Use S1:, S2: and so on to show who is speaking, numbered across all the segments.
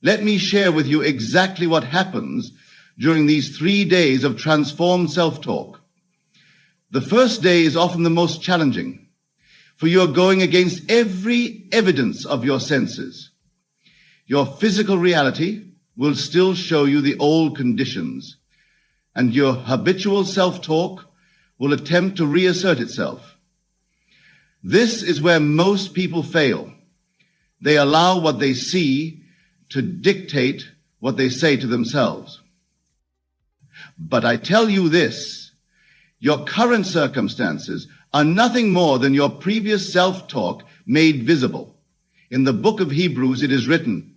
S1: Let me share with you exactly what happens during these 3 days of transformed self-talk. The first day is often the most challenging, for you are going against every evidence of your senses. Your physical reality will still show you the old conditions, and your habitual self-talk will attempt to reassert itself. This is where most people fail. They allow what they see to dictate what they say to themselves. But I tell you this, your current circumstances are nothing more than your previous self-talk made visible. In the book of Hebrews, it is written,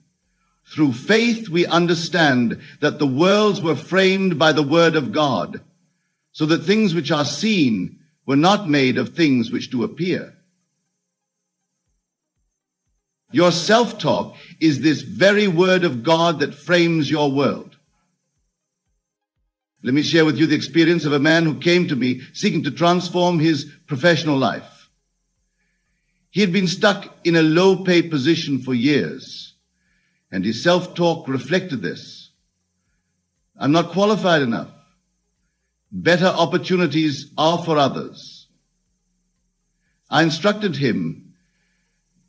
S1: "Through faith we understand that the worlds were framed by the word of God, so that things which are seen were not made of things which do appear." Your self-talk is this very word of God that frames your world. Let me share with you the experience of a man who came to me seeking to transform his professional life. He had been stuck in a low-paid position for years, and his self-talk reflected this. I'm not qualified enough. Better opportunities are for others. I instructed him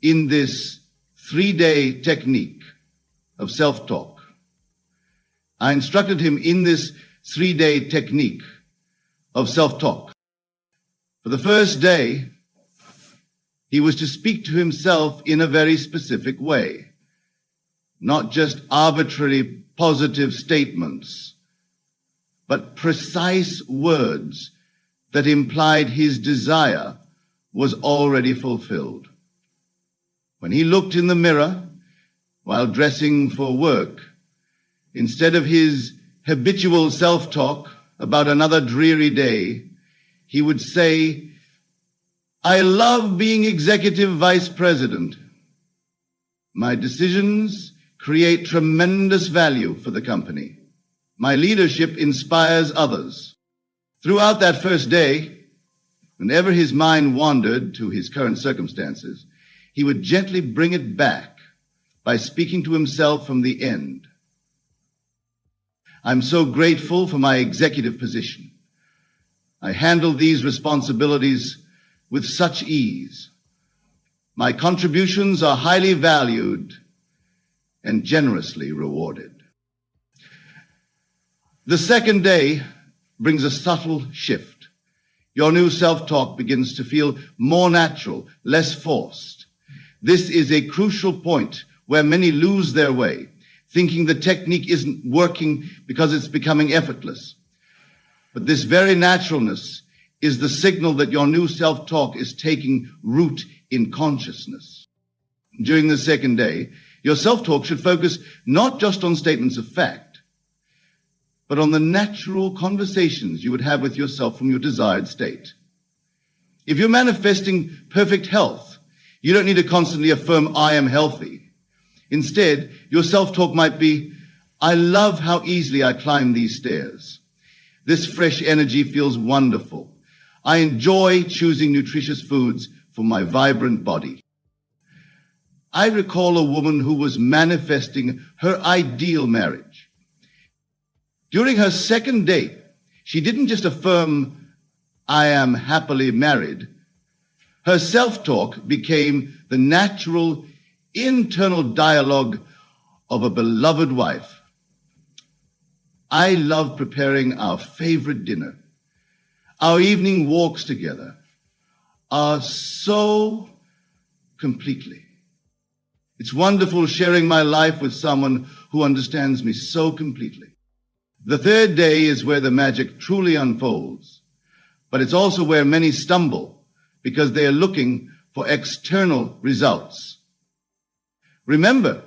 S1: in this 3-day technique of self-talk. I instructed him in this 3-day technique of self-talk. For the first day, he was to speak to himself in a very specific way, not just arbitrary positive statements, but precise words that implied his desire was already fulfilled. When he looked in the mirror while dressing for work, instead of his habitual self-talk about another dreary day, he would say, "I love being executive vice president. My decisions create tremendous value for the company. My leadership inspires others." Throughout that first day, whenever his mind wandered to his current circumstances, he would gently bring it back by speaking to himself from the end. "I'm so grateful for my executive position. I handle these responsibilities with such ease. My contributions are highly valued and generously rewarded." The second day brings a subtle shift. Your new self-talk begins to feel more natural, less forced. This is a crucial point where many lose their way, thinking the technique isn't working because it's becoming effortless. But this very naturalness is the signal that your new self-talk is taking root in consciousness. During the second day, your self-talk should focus not just on statements of fact, but on the natural conversations you would have with yourself from your desired state. If you're manifesting perfect health, you don't need to constantly affirm, "I am healthy." Instead, your self-talk might be, "I love how easily I climb these stairs. This fresh energy feels wonderful. I enjoy choosing nutritious foods for my vibrant body." I recall a woman who was manifesting her ideal marriage. During her second date, she didn't just affirm, "I am happily married." Her self-talk became the natural internal dialogue of a beloved wife. "I love preparing our favorite dinner. Our evening walks together are so completely. It's wonderful sharing my life with someone who understands me so completely." The third day is where the magic truly unfolds, but it's also where many stumble because they are looking for external results. Remember,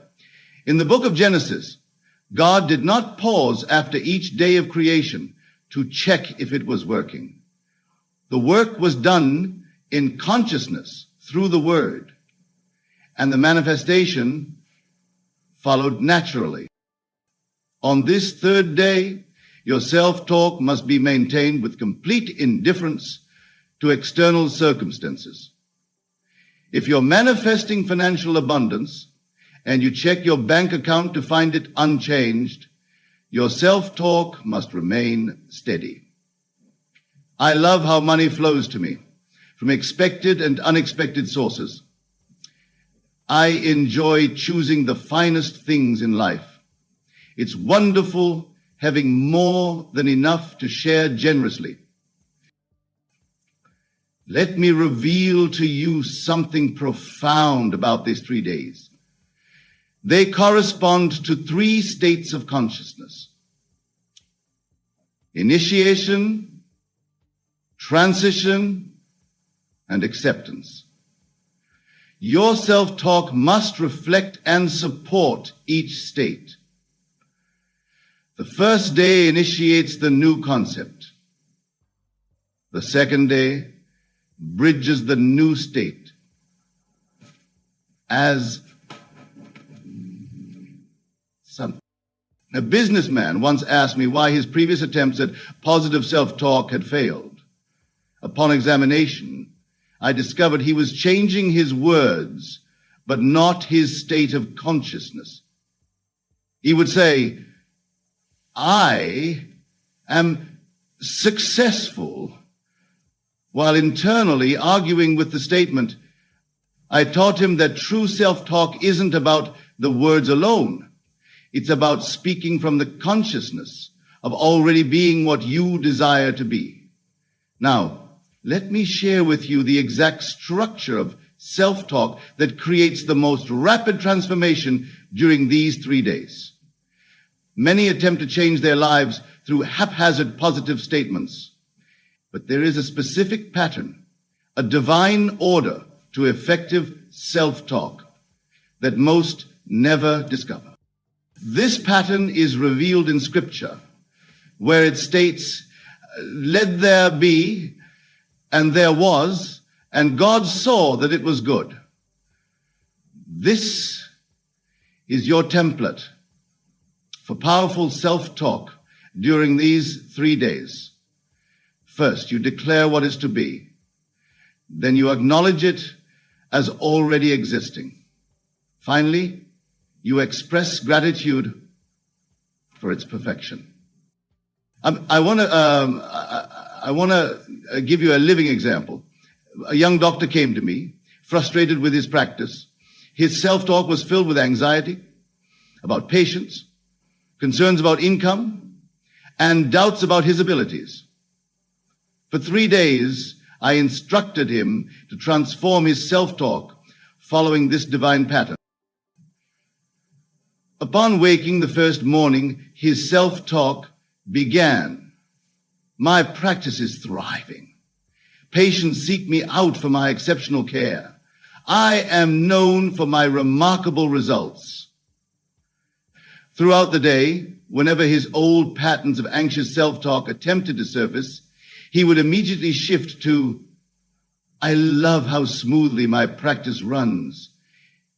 S1: in the book of Genesis, God did not pause after each day of creation to check if it was working. The work was done in consciousness through the Word, and the manifestation followed naturally. On this third day, your self-talk must be maintained with complete indifference to external circumstances. If you're manifesting financial abundance and you check your bank account to find it unchanged, your self-talk must remain steady. I love how money flows to me from expected and unexpected sources. I enjoy choosing the finest things in life. It's wonderful having more than enough to share generously. Let me reveal to you something profound about these 3 days. They correspond to 3 states of consciousness: initiation, transition, and acceptance. Your self-talk must reflect and support each state. The first day initiates the new concept. The second day bridges the new state as something. A businessman once asked me why his previous attempts at positive self-talk had failed. Upon examination, I discovered he was changing his words, but not his state of consciousness. He would say, "I am successful," while internally arguing with the statement. I taught him that true self-talk isn't about the words alone. It's about speaking from the consciousness of already being what you desire to be. Now, let me share with you the exact structure of self-talk that creates the most rapid transformation during these 3 days. Many attempt to change their lives through haphazard positive statements, but there is a specific pattern, a divine order to effective self-talk that most never discover. This pattern is revealed in Scripture, where it states, "Let there be, and there was, and God saw that it was good." This is your template for powerful self-talk during these 3 days. First, you declare what is to be. Then you acknowledge it as already existing. Finally, you express gratitude for its perfection. I want to give you a living example. A young doctor came to me, frustrated with his practice. His self-talk was filled with anxiety about patients, concerns about income, and doubts about his abilities. For 3 days, I instructed him to transform his self-talk following this divine pattern. Upon waking the first morning, his self-talk began. "My practice is thriving. Patients seek me out for my exceptional care. I am known for my remarkable results." Throughout the day, whenever his old patterns of anxious self-talk attempted to surface, he would immediately shift to, "I love how smoothly my practice runs.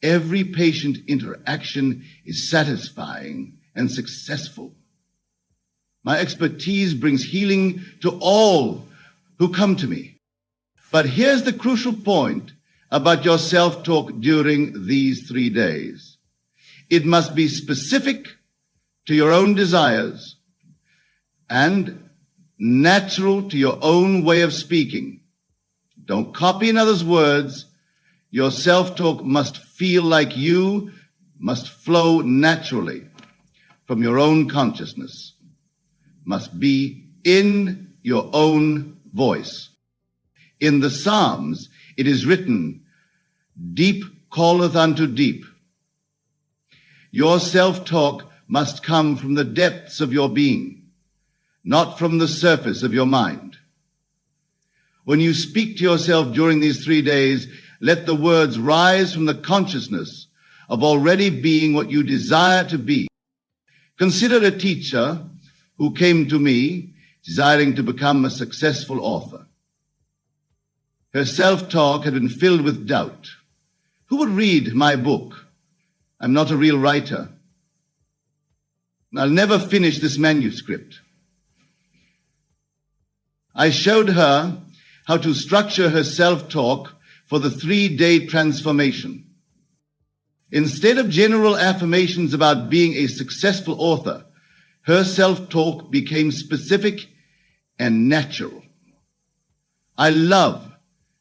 S1: Every patient interaction is satisfying and successful. My expertise brings healing to all who come to me." But here's the crucial point about your self-talk during these 3 days. It must be specific to your own desires and natural to your own way of speaking. Don't copy another's words. Your self-talk must feel like you, must flow naturally from your own consciousness, must be in your own voice. In the Psalms, it is written, "Deep calleth unto deep." Your self-talk must come from the depths of your being, not from the surface of your mind. When you speak to yourself during these 3 days, let the words rise from the consciousness of already being what you desire to be. Consider a teacher who came to me desiring to become a successful author. Her self-talk had been filled with doubt. Who would read my book? I'm not a real writer. I'll never finish this manuscript. I showed her how to structure her self-talk for the 3-day transformation. Instead of general affirmations about being a successful author, her self-talk became specific and natural. I love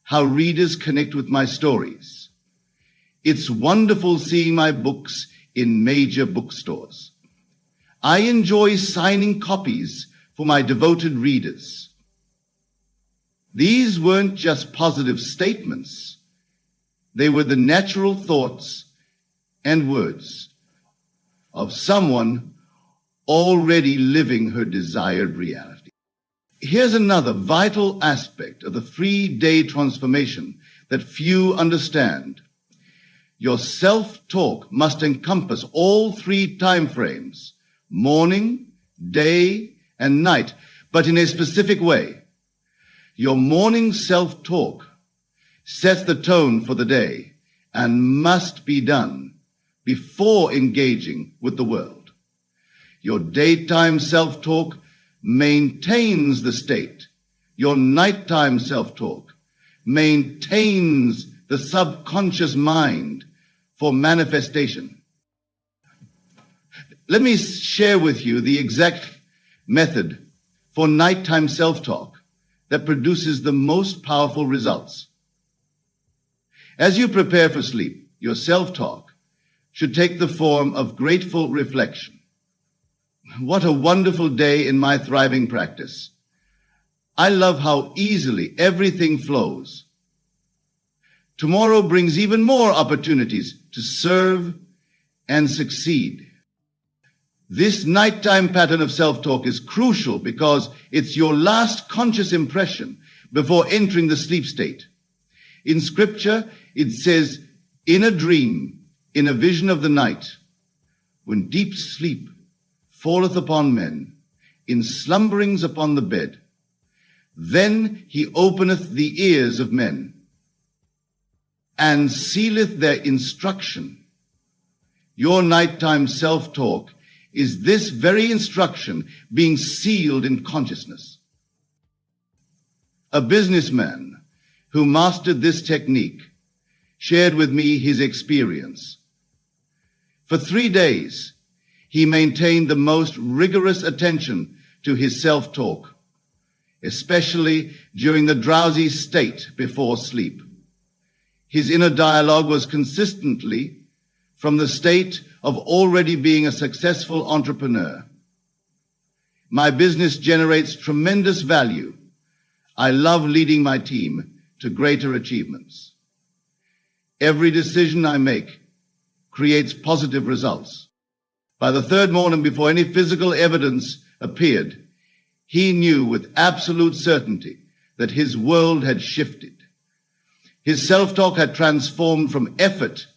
S1: how readers connect with my stories. It's wonderful seeing my books in major bookstores. I enjoy signing copies for my devoted readers. These weren't just positive statements. They were the natural thoughts and words of someone already living her desired reality. Here's another vital aspect of the 3-day transformation that few understand. Your self-talk must encompass all 3 time frames, morning, day, and night, but in a specific way. Your morning self-talk sets the tone for the day and must be done before engaging with the world. Your daytime self-talk maintains the state. Your nighttime self-talk maintains the subconscious mind for manifestation. Let me share with you the exact method for nighttime self-talk that produces the most powerful results. As you prepare for sleep, your self-talk should take the form of grateful reflection. What a wonderful day in my thriving practice. I love how easily everything flows. Tomorrow brings even more opportunities to serve and succeed. This nighttime pattern of self-talk is crucial because it's your last conscious impression before entering the sleep state. In scripture, it says, in a dream, in a vision of the night, when deep sleep falleth upon men, in slumberings upon the bed, then he openeth the ears of men, and sealeth their instruction. Your nighttime self-talk is this very instruction being sealed in consciousness. A businessman who mastered this technique shared with me his experience. For 3 days, he maintained the most rigorous attention to his self-talk, especially during the drowsy state before sleep. His inner dialogue was consistently from the state of already being a successful entrepreneur. My business generates tremendous value. I love leading my team to greater achievements. Every decision I make creates positive results. By the 3rd morning, before any physical evidence appeared, he knew with absolute certainty that his world had shifted. His self-talk had transformed from effort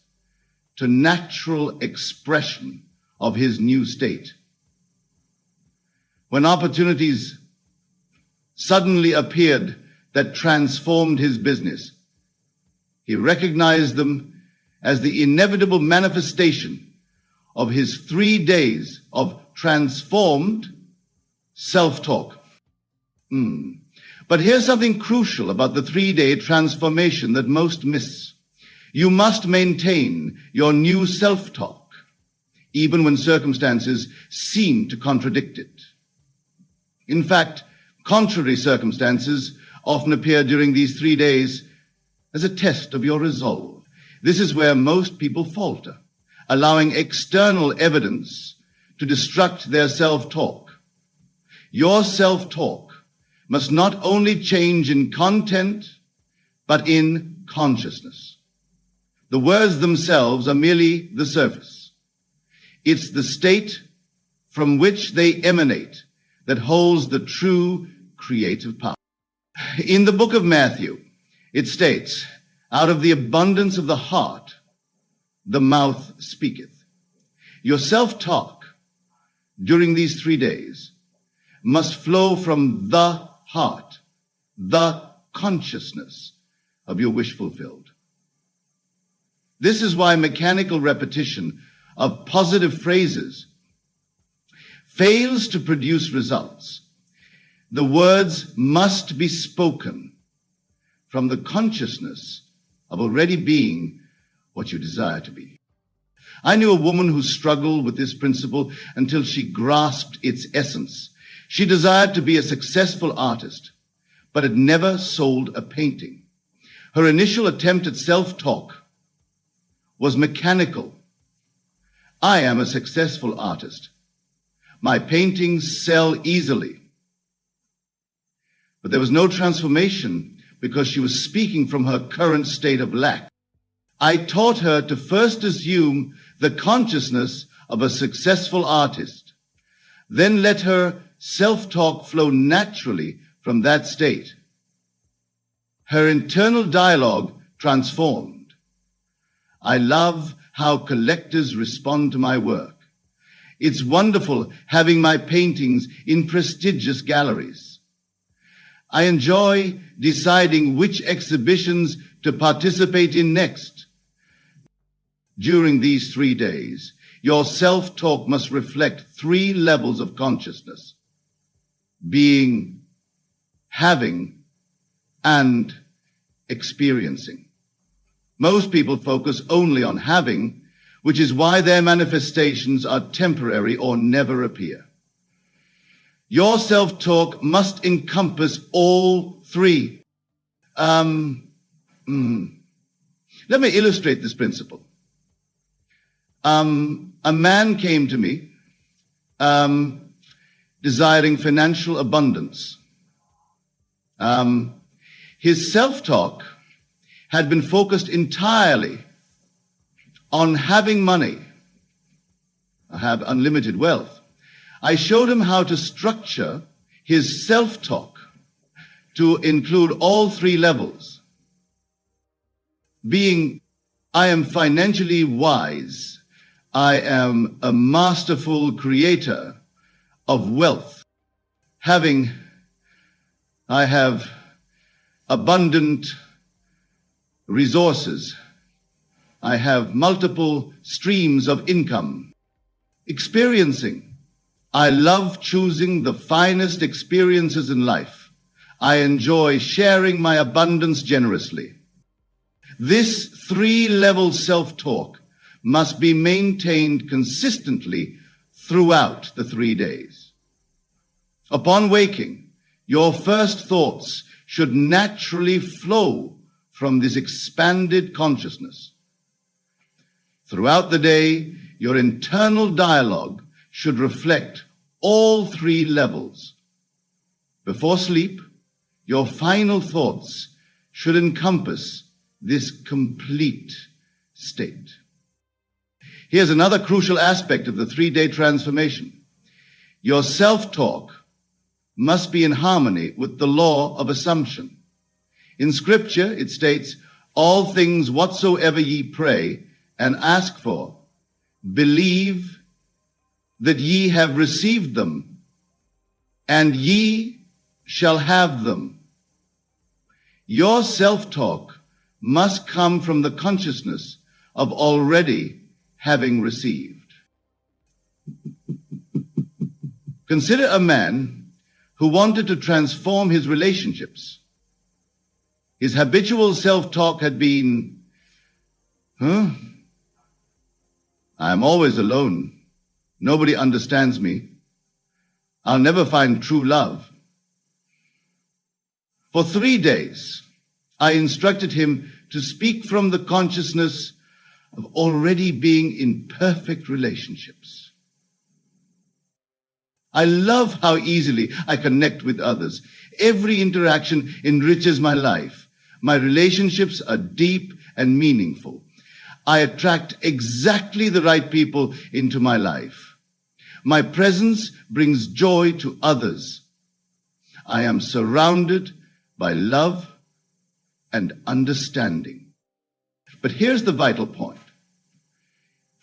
S1: to natural expression of his new state. When opportunities suddenly appeared that transformed his business, he recognized them as the inevitable manifestation of his 3 days of transformed self-talk. But here's something crucial about the 3-day transformation that most miss. You must maintain your new self-talk, even when circumstances seem to contradict it. In fact, contrary circumstances often appear during these 3 days as a test of your resolve. This is where most people falter, allowing external evidence to destruct their self-talk. Your self-talk must not only change in content, but in consciousness. The words themselves are merely the surface. It's the state from which they emanate that holds the true creative power. In the book of Matthew, it states, out of the abundance of the heart, the mouth speaketh. Your self-talk during these 3 days must flow from the heart, the consciousness of your wish fulfilled. This is why mechanical repetition of positive phrases fails to produce results. The words must be spoken from the consciousness of already being what you desire to be. I knew a woman who struggled with this principle until she grasped its essence. She desired to be a successful artist, but had never sold a painting. Her initial attempt at self-talk was mechanical. I am a successful artist. My paintings sell easily. But there was no transformation because she was speaking from her current state of lack. I taught her to first assume the consciousness of a successful artist, then let her self-talk flow naturally from that state. Her internal dialogue transformed. I love how collectors respond to my work. It's wonderful having my paintings in prestigious galleries. I enjoy deciding which exhibitions to participate in next. During these 3 days, your self-talk must reflect 3 levels of consciousness: being, having, and experiencing. Most people focus only on having, which is why their manifestations are temporary or never appear. Your self-talk must encompass all 3. Let me illustrate this principle. A man came to me desiring financial abundance. His self-talk had been focused entirely on having money. I have unlimited wealth. I showed him how to structure his self-talk to include all 3 levels. Being, I am financially wise. I am a masterful creator of wealth. Having, I have abundant resources. I have multiple streams of income. Experiencing, I love choosing the finest experiences in life. I enjoy sharing my abundance generously. This 3-level self-talk must be maintained consistently throughout the 3 days. Upon waking, your first thoughts should naturally flow from this expanded consciousness. Throughout the day, your internal dialogue should reflect all 3 levels. Before sleep, your final thoughts should encompass this complete state. Here's another crucial aspect of the 3-day transformation. Your self-talk must be in harmony with the law of assumption. In Scripture, it states, all things whatsoever ye pray and ask for, believe that ye have received them, and ye shall have them. Your self-talk must come from the consciousness of already having received. Consider a man who wanted to transform his relationships. His habitual self-talk had been, I am always alone. Nobody understands me. I'll never find true love. For 3 days, I instructed him to speak from the consciousness of already being in perfect relationships. I love how easily I connect with others. Every interaction enriches my life. My relationships are deep and meaningful. I attract exactly the right people into my life. My presence brings joy to others. I am surrounded by love and understanding. But here's the vital point.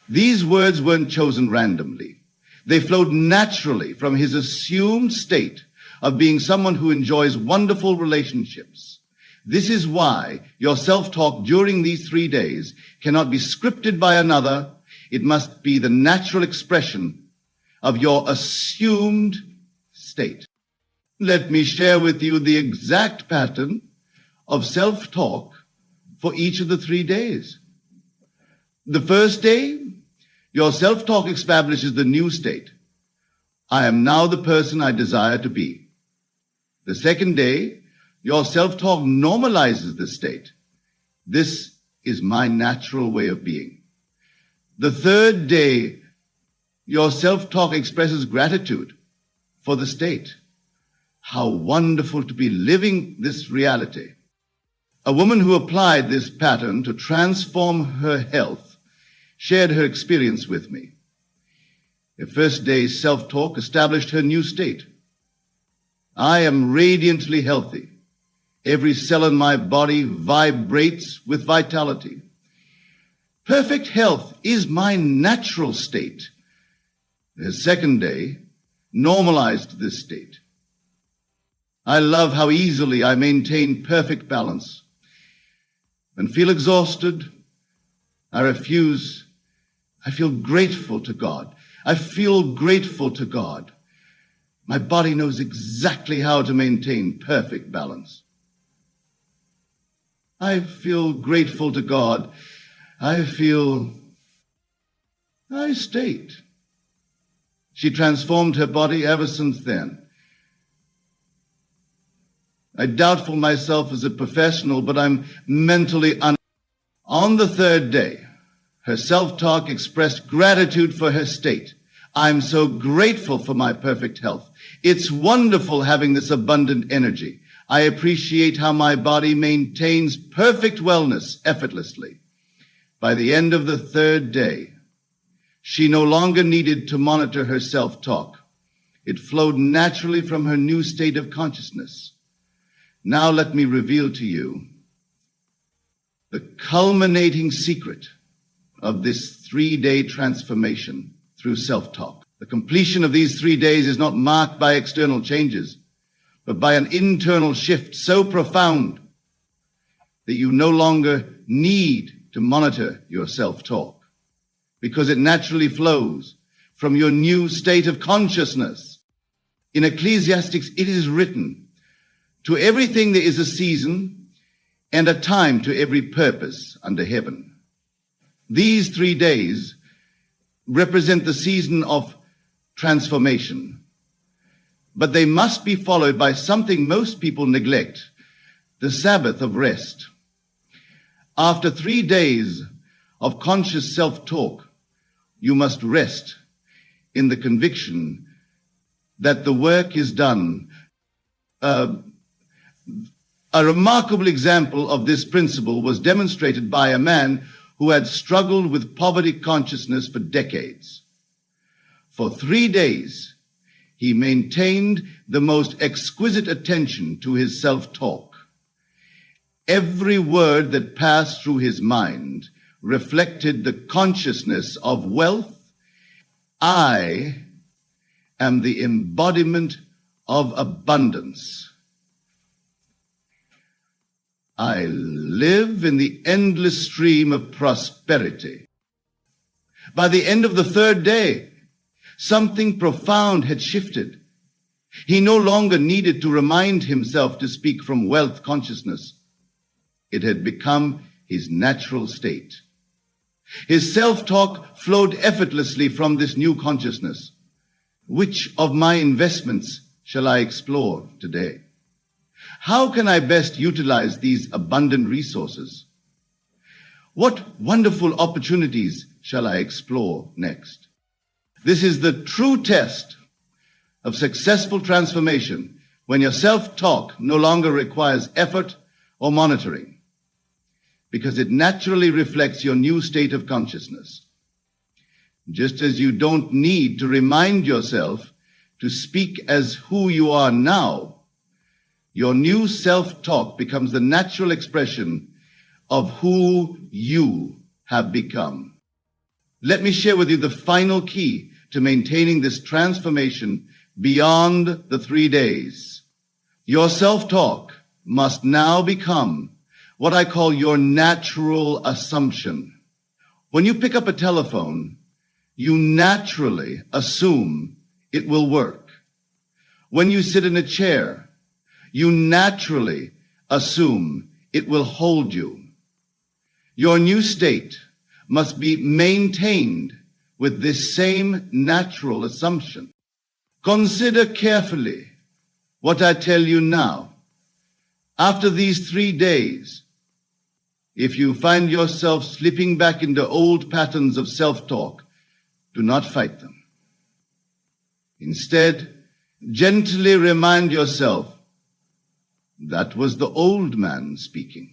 S1: These words weren't chosen randomly. They flowed naturally from his assumed state of being someone who enjoys wonderful relationships. This is why your self-talk during these 3 days cannot be scripted by another. It must be the natural expression of your assumed state. Let me share with you the exact pattern of self-talk for each of the 3 days. The first day, Your self-talk establishes the new state. I am now the person I desire to be. The second day, your self-talk normalizes this state. This is my natural way of being. The third day, your self-talk expresses gratitude for the state. How wonderful to be living this reality. A woman who applied this pattern to transform her health shared her experience with me. Her first day's self-talk established her new state. I am radiantly healthy. Every cell in my body vibrates with vitality. Perfect health is my natural state. The second day normalized this state. I love how easily I maintain perfect balance. When I feel exhausted, I feel grateful to God. I feel grateful to God. My body knows exactly how to maintain perfect balance. I feel grateful to God. I state. She transformed her body ever since then. I doubtful myself as a professional, but I'm mentally On the third day, her self-talk expressed gratitude for her state. I'm so grateful for my perfect health. It's wonderful having this abundant energy. I appreciate how my body maintains perfect wellness effortlessly. By the end of the third day, she no longer needed to monitor her self-talk. It flowed naturally from her new state of consciousness. Now let me reveal to you the culminating secret of this 3-day transformation through self-talk. The completion of these 3 days is not marked by external changes, but by an internal shift so profound that you no longer need to monitor your self-talk, because it naturally flows from your new state of consciousness. In Ecclesiastes, it is written, to everything there is a season and a time to every purpose under heaven. These 3 days represent the season of transformation, but they must be followed by something most people neglect, the Sabbath of rest. After 3 days of conscious self-talk, you must rest in the conviction that the work is done. A remarkable example of this principle was demonstrated by a man who had struggled with poverty consciousness for decades. For 3 days, he maintained the most exquisite attention to his self-talk. Every word that passed through his mind reflected the consciousness of wealth. I am the embodiment of abundance. I live in the endless stream of prosperity. By the end of the third day, something profound had shifted. He no longer needed to remind himself to speak from wealth consciousness. It had become his natural state. His self-talk flowed effortlessly from this new consciousness. Which of my investments shall I explore today? How can I best utilize these abundant resources? What wonderful opportunities shall I explore next? This is the true test of successful transformation, when your self-talk no longer requires effort or monitoring, because it naturally reflects your new state of consciousness. Just as you don't need to remind yourself to speak as who you are now, your new self-talk becomes the natural expression of who you have become. Let me share with you the final key to maintaining this transformation beyond the 3 days. Your self-talk must now become what I call your natural assumption. When you pick up a telephone, you naturally assume it will work. When you sit in a chair, you naturally assume it will hold you. Your new state must be maintained with this same natural assumption. Consider carefully what I tell you now. After these 3 days, if you find yourself slipping back into old patterns of self-talk, do not fight them. Instead, gently remind yourself, that was the old man speaking.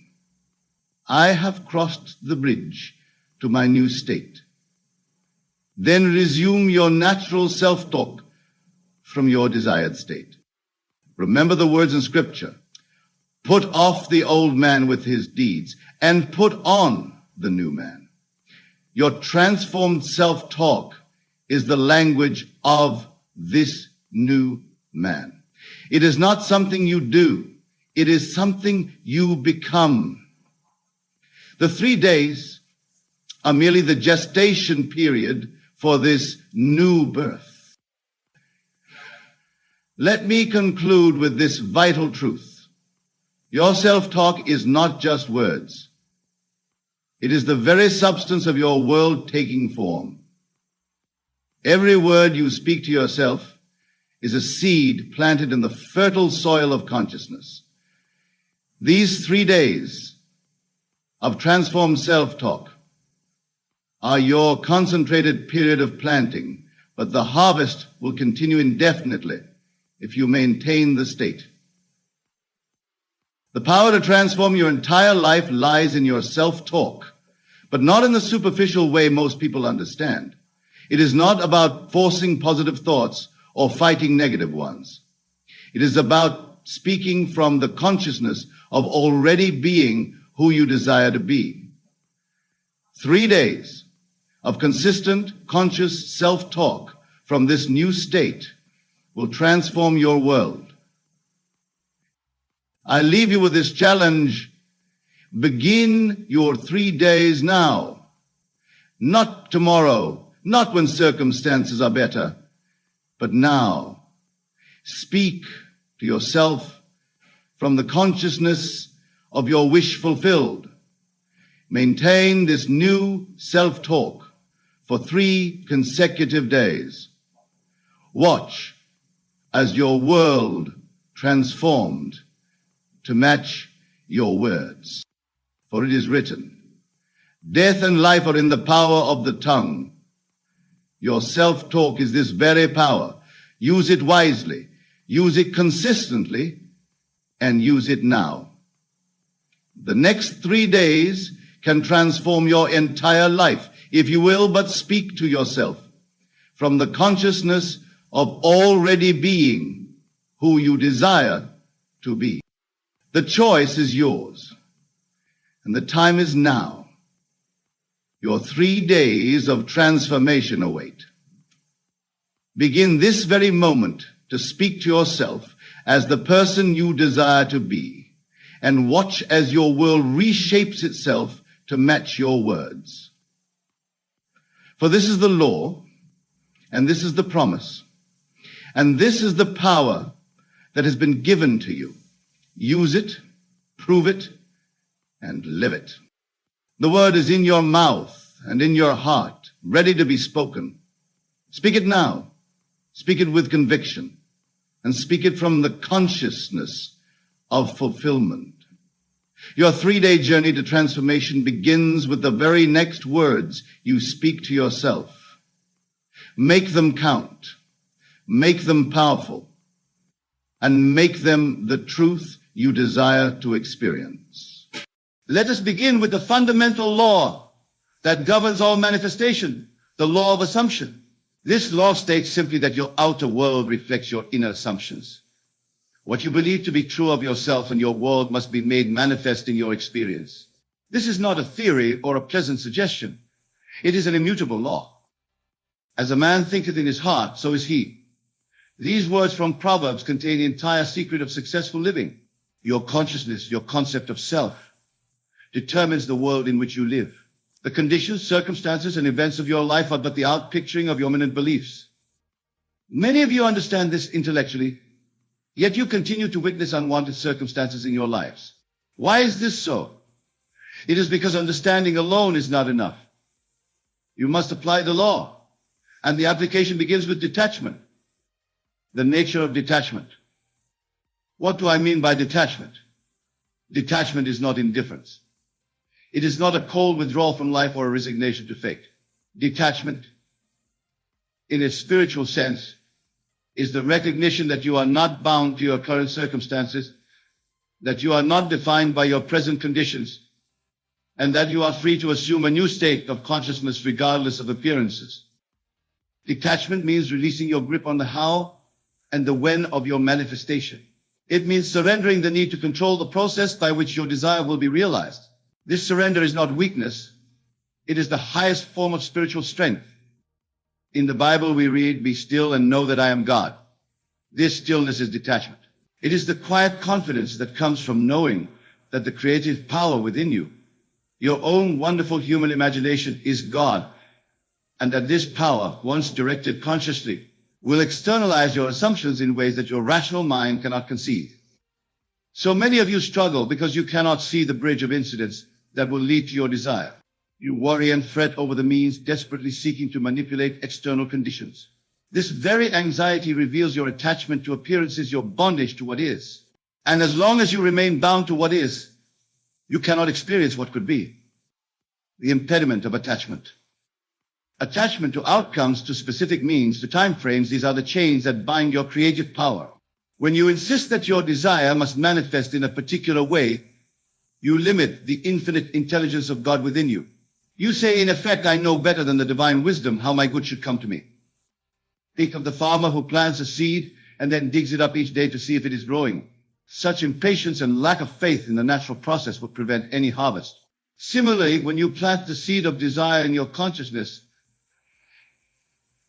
S1: I have crossed the bridge to my new state. Then resume your natural self-talk from your desired state. Remember the words in Scripture. Put off the old man with his deeds and put on the new man. Your transformed self-talk is the language of this new man. It is not something you do. It is something you become. The 3 days are merely the gestation period for this new birth. Let me conclude with this vital truth. Your self-talk is not just words. It is the very substance of your world taking form. Every word you speak to yourself is a seed planted in the fertile soil of consciousness. These 3 days of transformed self-talk are your concentrated period of planting, but the harvest will continue indefinitely if you maintain the state. The power to transform your entire life lies in your self-talk, but not in the superficial way most people understand. It is not about forcing positive thoughts or fighting negative ones. It is about speaking from the consciousness of already being who you desire to be. 3 days of consistent, conscious self-talk from this new state will transform your world. I leave you with this challenge. Begin your 3 days now, not tomorrow, not when circumstances are better, but now. Speak to yourself from the consciousness of your wish fulfilled. Maintain this new self-talk for 3 consecutive days. Watch as your world transformed to match your words. For it is written, death and life are in the power of the tongue. Your self-talk is this very power. Use it wisely, use it consistently, and use it now. The next 3 days can transform your entire life, if you will but speak to yourself from the consciousness of already being who you desire to be. The choice is yours, and the time is now. Your 3 days of transformation await. Begin this very moment to speak to yourself as the person you desire to be, and watch as your world reshapes itself to match your words. For this is the law, and this is the promise, and this is the power that has been given to you. Use it, prove it, and live it. The word is in your mouth and in your heart, ready to be spoken. Speak it now. Speak it with conviction, and speak it from the consciousness of fulfillment. Your 3-day journey to transformation begins with the very next words you speak to yourself. Make them count, make them powerful, and make them the truth you desire to experience. Let us begin with the fundamental law that governs all manifestation, the law of assumption. This law states simply that your outer world reflects your inner assumptions. What you believe to be true of yourself and your world must be made manifest in your experience. This is not a theory or a pleasant suggestion. It is an immutable law. As a man thinketh in his heart, so is he. These words from Proverbs contain the entire secret of successful living. Your consciousness, your concept of self, determines the world in which you live. The conditions, circumstances, and events of your life are but the outpicturing of your immanent beliefs. Many of you understand this intellectually, yet you continue to witness unwanted circumstances in your lives. Why is this so? It is because understanding alone is not enough. You must apply the law. And the application begins with detachment. The nature of detachment. What do I mean by detachment? Detachment is not indifference. It is not a cold withdrawal from life or a resignation to fate. Detachment, in a spiritual sense, is the recognition that you are not bound to your current circumstances, that you are not defined by your present conditions, and that you are free to assume a new state of consciousness regardless of appearances. Detachment means releasing your grip on the how and the when of your manifestation. It means surrendering the need to control the process by which your desire will be realized. This surrender is not weakness. It is the highest form of spiritual strength. In the Bible we read, "Be still and know that I am God." This stillness is detachment. It is the quiet confidence that comes from knowing that the creative power within you, your own wonderful human imagination, is God, and that this power, once directed consciously, will externalize your assumptions in ways that your rational mind cannot conceive. So many of you struggle because you cannot see the bridge of incidents that will lead to your desire. You worry and fret over the means, desperately seeking to manipulate external conditions. This very anxiety reveals your attachment to appearances, your bondage to what is. And as long as you remain bound to what is, you cannot experience what could be. The impediment of attachment. Attachment to outcomes, to specific means, to time frames, these are the chains that bind your creative power. When you insist that your desire must manifest in a particular way, you limit the infinite intelligence of God within you. You say, in effect, I know better than the divine wisdom how my good should come to me. Think of the farmer who plants a seed and then digs it up each day to see if it is growing. Such impatience and lack of faith in the natural process would prevent any harvest. Similarly, when you plant the seed of desire in your consciousness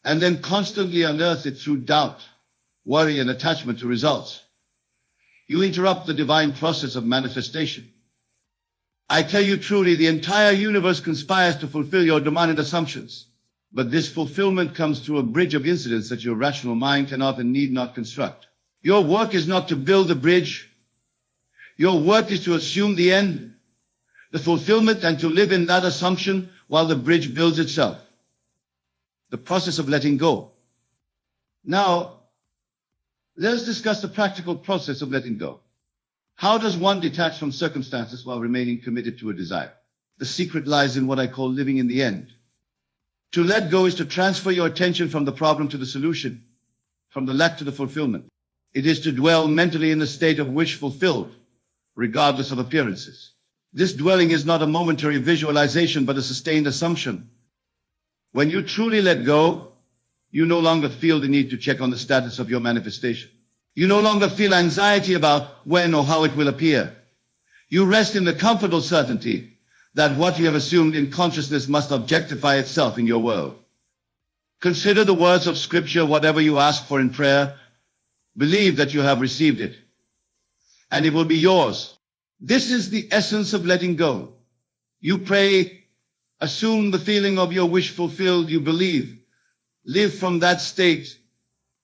S1: and then constantly unearth it through doubt, worry, and attachment to results, you interrupt the divine process of manifestation. I tell you truly, the entire universe conspires to fulfill your demanded assumptions. But this fulfillment comes through a bridge of incidents that your rational mind cannot and need not construct. Your work is not to build the bridge. Your work is to assume the end, the fulfillment, and to live in that assumption while the bridge builds itself. The process of letting go. Now, let us discuss the practical process of letting go. How does one detach from circumstances while remaining committed to a desire? The secret lies in what I call living in the end. To let go is to transfer your attention from the problem to the solution, from the lack to the fulfillment. It is to dwell mentally in the state of wish fulfilled, regardless of appearances. This dwelling is not a momentary visualization, but a sustained assumption. When you truly let go, you no longer feel the need to check on the status of your manifestation. You no longer feel anxiety about when or how it will appear. You rest in the comfortable certainty that what you have assumed in consciousness must objectify itself in your world. Consider the words of Scripture: whatever you ask for in prayer, believe that you have received it, and it will be yours. This is the essence of letting go. You pray, assume the feeling of your wish fulfilled, you believe, live from that state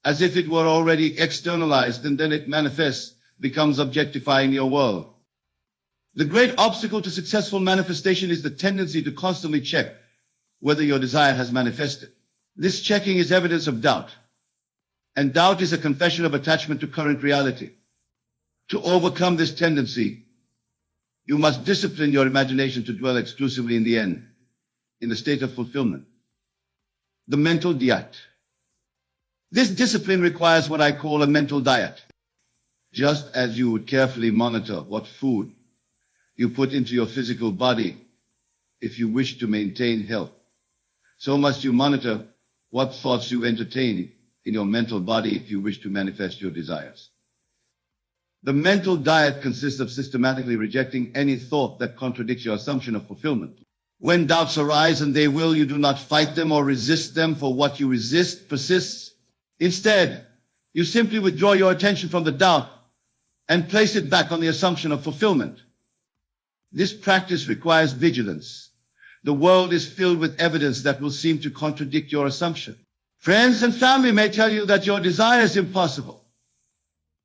S1: as if it were already externalized, and then it manifests, becomes objectifying your world. The great obstacle to successful manifestation is the tendency to constantly check whether your desire has manifested. This checking is evidence of doubt, and doubt is a confession of attachment to current reality. To overcome this tendency, you must discipline your imagination to dwell exclusively in the end, in the state of fulfillment. The mental diet. This discipline requires what I call a mental diet. Just as you would carefully monitor what food you put into your physical body if you wish to maintain health, so must you monitor what thoughts you entertain in your mental body if you wish to manifest your desires. The mental diet consists of systematically rejecting any thought that contradicts your assumption of fulfillment. When doubts arise, and they will, you do not fight them or resist them, for what you resist persists. Instead, you simply withdraw your attention from the doubt and place it back on the assumption of fulfillment. This practice requires vigilance. The world is filled with evidence that will seem to contradict your assumption. Friends and family may tell you that your desire is impossible.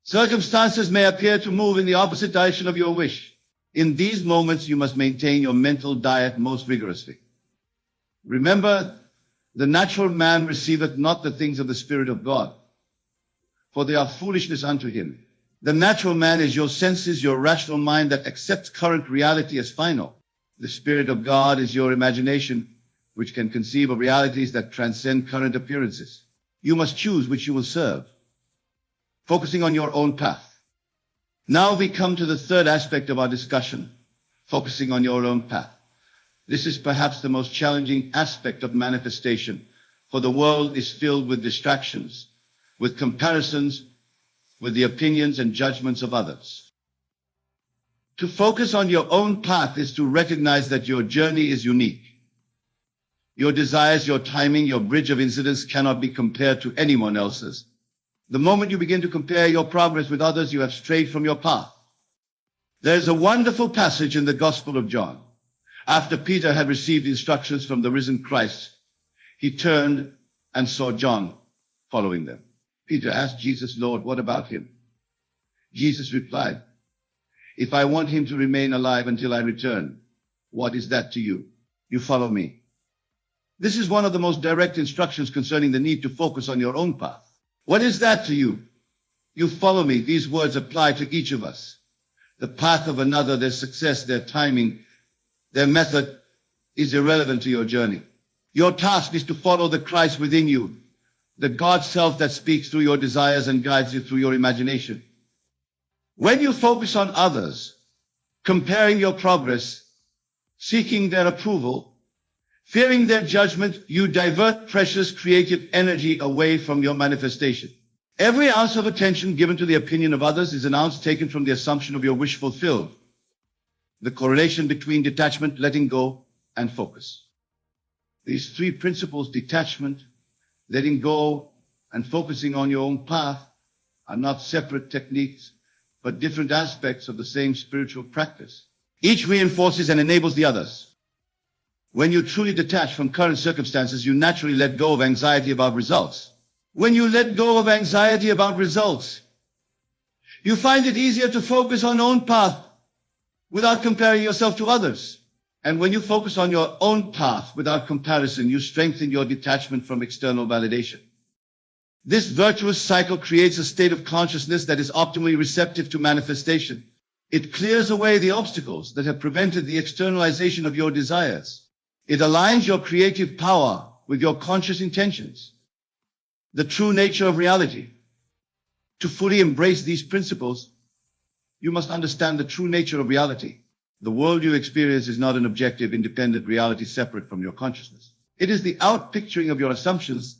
S1: Circumstances may appear to move in the opposite direction of your wish. In these moments, you must maintain your mental diet most rigorously. Remember The natural man receiveth not the things of the Spirit of God, for they are foolishness unto him. The natural man is your senses, your rational mind that accepts current reality as final. The Spirit of God is your imagination, which can conceive of realities that transcend current appearances. You must choose which you will serve, focusing on your own path. Now we come to the third aspect of our discussion, focusing on your own path. This is perhaps the most challenging aspect of manifestation, for the world is filled with distractions, with comparisons, with the opinions and judgments of others. To focus on your own path is to recognize that your journey is unique. Your desires, your timing, your bridge of incidents cannot be compared to anyone else's. The moment you begin to compare your progress with others, you have strayed from your path. There's a wonderful passage in the Gospel of John. After Peter had received instructions from the risen Christ, he turned and saw John following them. Peter asked Jesus, "Lord, what about him?" Jesus replied, "If I want him to remain alive until I return, what is that to you? You follow me." This is one of the most direct instructions concerning the need to focus on your own path. What is that to you? You follow me. These words apply to each of us. The path of another, their success, their timing, their method is irrelevant to your journey. Your task is to follow the Christ within you, the God self that speaks through your desires and guides you through your imagination. When you focus on others, comparing your progress, seeking their approval, fearing their judgment, you divert precious creative energy away from your manifestation. Every ounce of attention given to the opinion of others is an ounce taken from the assumption of your wish fulfilled. The correlation between detachment, letting go, and focus. These three principles, detachment, letting go, and focusing on your own path, are not separate techniques, but different aspects of the same spiritual practice. Each reinforces and enables the others. When you truly detach from current circumstances, you naturally let go of anxiety about results. When you let go of anxiety about results, you find it easier to focus on your own path without comparing yourself to others. And when you focus on your own path without comparison, you strengthen your detachment from external validation. This virtuous cycle creates a state of consciousness that is optimally receptive to manifestation. It clears away the obstacles that have prevented the externalization of your desires. It aligns your creative power with your conscious intentions, the true nature of reality. To fully embrace these principles, you must understand the true nature of reality. The world you experience is not an objective, independent reality separate from your consciousness. It is the outpicturing of your assumptions,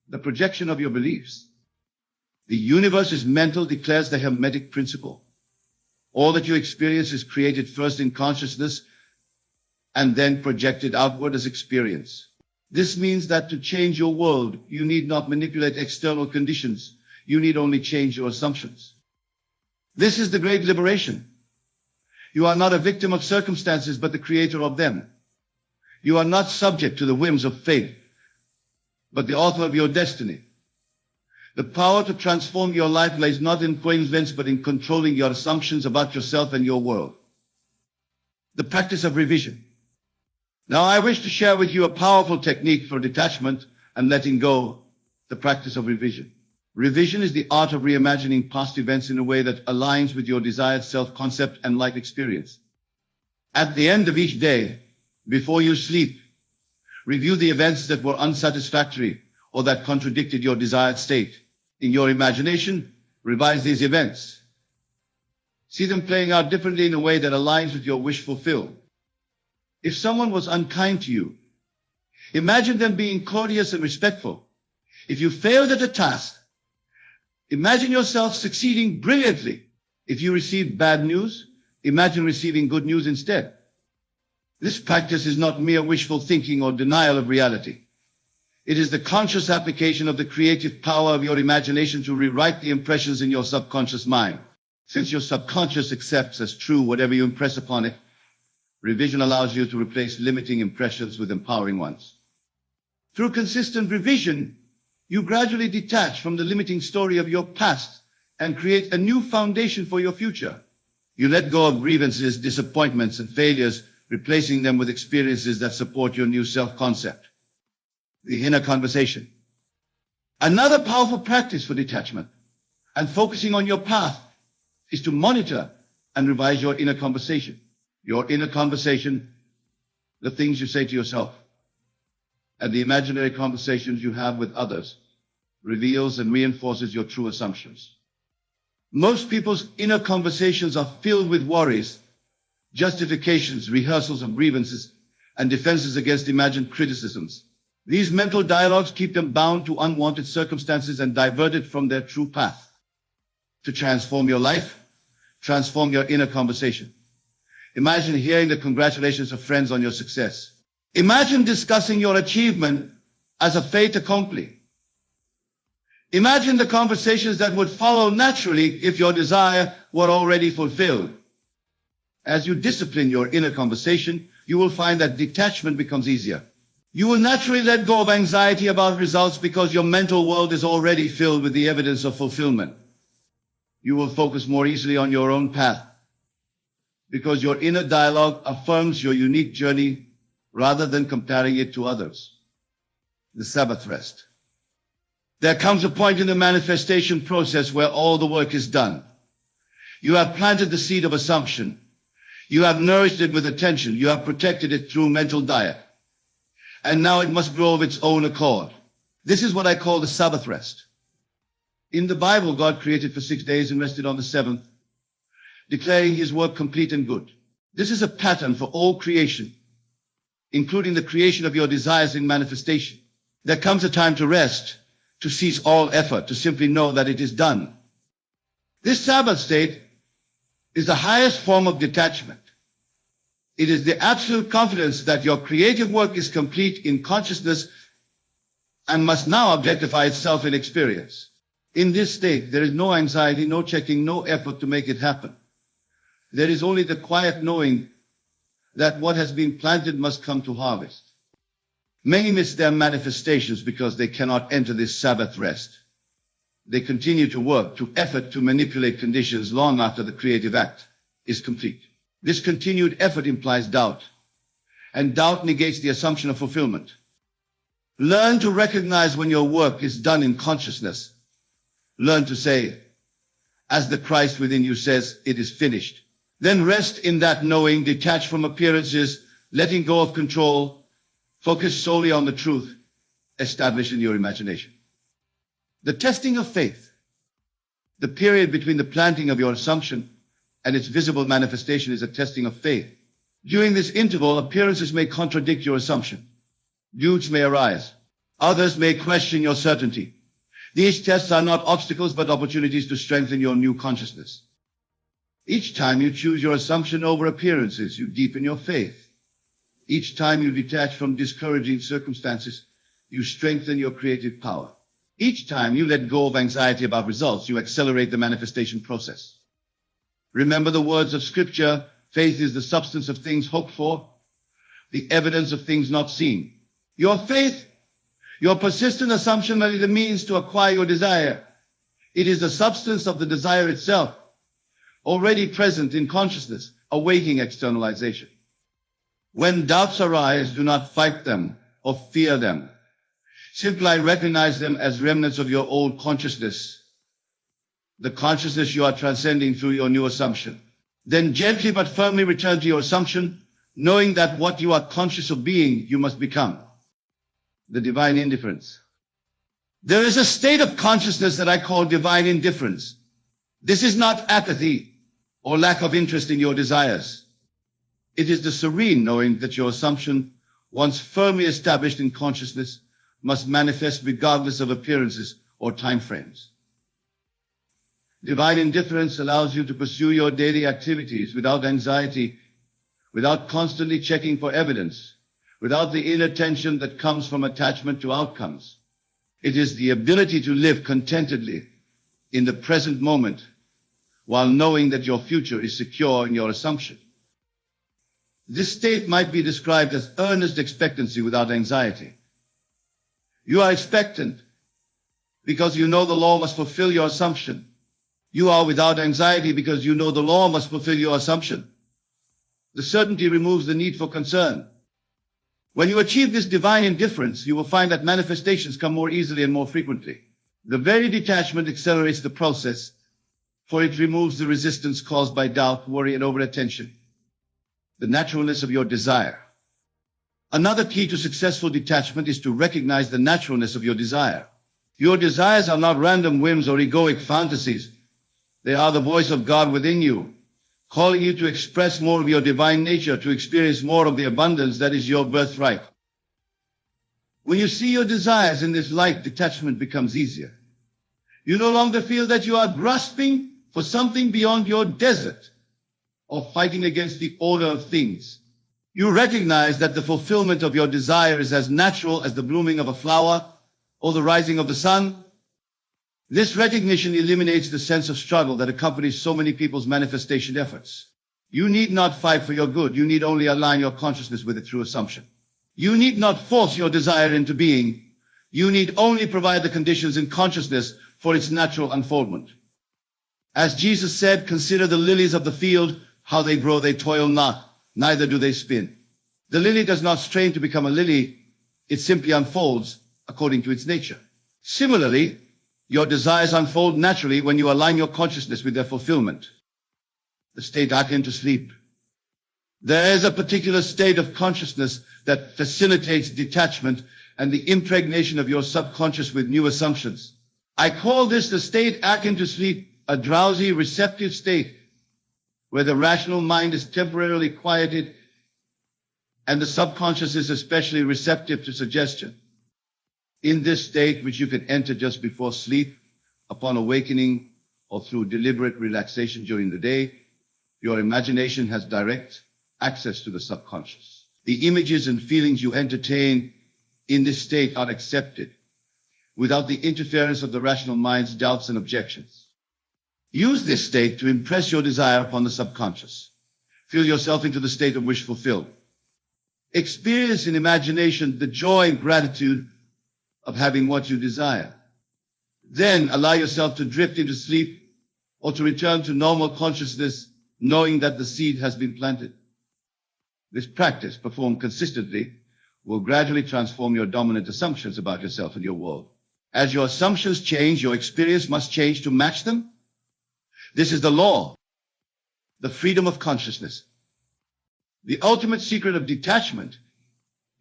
S1: the projection of your beliefs. The universe is mental, declares the Hermetic principle. All that you experience is created first in consciousness and then projected outward as experience. This means that to change your world, you need not manipulate external conditions. You need only change your assumptions. This is the great liberation. You are not a victim of circumstances, but the creator of them. You are not subject to the whims of fate, but the author of your destiny. The power to transform your life lies not in coincidence, but in controlling your assumptions about yourself and your world. The practice of revision. Now, I wish to share with you a powerful technique for detachment and letting go, the practice of revision. Revision is the art of reimagining past events in a way that aligns with your desired self-concept and life experience. At the end of each day, before you sleep, review the events that were unsatisfactory or that contradicted your desired state. In your imagination, revise these events. See them playing out differently in a way that aligns with your wish fulfilled. If someone was unkind to you, imagine them being courteous and respectful. If you failed at a task, imagine yourself succeeding brilliantly. If you received bad news, imagine receiving good news instead. This practice is not mere wishful thinking or denial of reality. It is the conscious application of the creative power of your imagination to rewrite the impressions in your subconscious mind. Since your subconscious accepts as true whatever you impress upon it, revision allows you to replace limiting impressions with empowering ones. Through consistent revision, you gradually detach from the limiting story of your past and create a new foundation for your future. You let go of grievances, disappointments, and failures, replacing them with experiences that support your new self-concept. the inner conversation. Another powerful practice for detachment and focusing on your path is to monitor and revise your inner conversation. Your inner conversation, the things you say to yourself, and the imaginary conversations you have with others, reveals and reinforces your true assumptions. Most people's inner conversations are filled with worries, justifications, rehearsals of grievances, and defenses against imagined criticisms. These mental dialogues keep them bound to unwanted circumstances and diverted from their true path. To transform your life, transform your inner conversation. Imagine hearing the congratulations of friends on your success. Imagine discussing your achievement as a fait accompli. Imagine the conversations that would follow naturally if your desire were already fulfilled. As you discipline your inner conversation, you will find that detachment becomes easier. You will naturally let go of anxiety about results because your mental world is already filled with the evidence of fulfillment. You will focus more easily on your own path because your inner dialogue affirms your unique journey rather than comparing it to others. The Sabbath rest. There comes a point in the manifestation process where all the work is done. You have planted the seed of assumption. You have nourished it with attention. You have protected it through mental diet. And now it must grow of its own accord. This is what I call the Sabbath rest. In the Bible, God created for 6 days and rested on the seventh, declaring his work complete and good. This is a pattern for all creation, including the creation of your desires in manifestation. There comes a time to rest, to cease all effort, to simply know that it is done. This Sabbath state is the highest form of detachment. It is the absolute confidence that your creative work is complete in consciousness and must now objectify itself in experience. In this state, there is no anxiety, no checking, no effort to make it happen. There is only the quiet knowing that what has been planted must come to harvest. Many miss their manifestations because they cannot enter this Sabbath rest. They continue to work, to effort, to manipulate conditions long after the creative act is complete. This continued effort implies doubt, and doubt negates the assumption of fulfillment. Learn to recognize when your work is done in consciousness. Learn to say, as the Christ within you says, it is finished. Then rest in that knowing, detached from appearances, letting go of control, focus solely on the truth established in your imagination. The testing of faith, the period between the planting of your assumption and its visible manifestation, is a testing of faith. During this interval, appearances may contradict your assumption. Doubts may arise. Others may question your certainty. These tests are not obstacles, but opportunities to strengthen your new consciousness. Each time you choose your assumption over appearances, you deepen your faith. Each time you detach from discouraging circumstances, you strengthen your creative power. Each time you let go of anxiety about results, you accelerate the manifestation process. Remember the words of Scripture, faith is the substance of things hoped for, the evidence of things not seen. Your faith, your persistent assumption that it is a means to acquire your desire. It is the substance of the desire itself, already present in consciousness, awaiting externalization. When doubts arise, do not fight them or fear them. Simply recognize them as remnants of your old consciousness, the consciousness you are transcending through your new assumption. Then gently but firmly return to your assumption, knowing that what you are conscious of being, you must become. The divine indifference. There is a state of consciousness that I call divine indifference. This is not apathy or lack of interest in your desires. It is the serene knowing that your assumption, once firmly established in consciousness, must manifest regardless of appearances or time frames. Divine indifference allows you to pursue your daily activities without anxiety, without constantly checking for evidence, without the inner tension that comes from attachment to outcomes. It is the ability to live contentedly in the present moment while knowing that your future is secure in your assumption. This state might be described as earnest expectancy without anxiety. You are expectant because you know the law must fulfill your assumption. You are without anxiety because you know the law must fulfill your assumption. The certainty removes the need for concern. When you achieve this divine indifference, you will find that manifestations come more easily and more frequently. The very detachment accelerates the process, for it removes the resistance caused by doubt, worry, and overattention. The naturalness of your desire. Another key to successful detachment is to recognize the naturalness of your desire. Your desires are not random whims or egoic fantasies. They are the voice of God within you, calling you to express more of your divine nature, to experience more of the abundance that is your birthright. When you see your desires in this light, detachment becomes easier. You no longer feel that you are grasping for something beyond your desert or fighting against the order of things. You recognize that the fulfillment of your desire is as natural as the blooming of a flower or the rising of the sun. This recognition eliminates the sense of struggle that accompanies so many people's manifestation efforts. You need not fight for your good. You need only align your consciousness with it through assumption. You need not force your desire into being. You need only provide the conditions in consciousness for its natural unfoldment. As Jesus said, consider the lilies of the field, how they grow, they toil not, neither do they spin. The lily does not strain to become a lily. It simply unfolds according to its nature. Similarly, your desires unfold naturally when you align your consciousness with their fulfillment. The state akin to sleep. There is a particular state of consciousness that facilitates detachment and the impregnation of your subconscious with new assumptions. I call this the state akin to sleep, a drowsy, receptive state where the rational mind is temporarily quieted and the subconscious is especially receptive to suggestion. In this state, which you can enter just before sleep, upon awakening, or through deliberate relaxation during the day, your imagination has direct access to the subconscious. The images and feelings you entertain in this state are accepted without the interference of the rational mind's doubts and objections. Use this state to impress your desire upon the subconscious. Feel yourself into the state of wish fulfilled. Experience in imagination the joy and gratitude of having what you desire. Then allow yourself to drift into sleep or to return to normal consciousness, knowing that the seed has been planted. This practice, performed consistently, will gradually transform your dominant assumptions about yourself and your world. As your assumptions change, your experience must change to match them. This is the law, the freedom of consciousness. The ultimate secret of detachment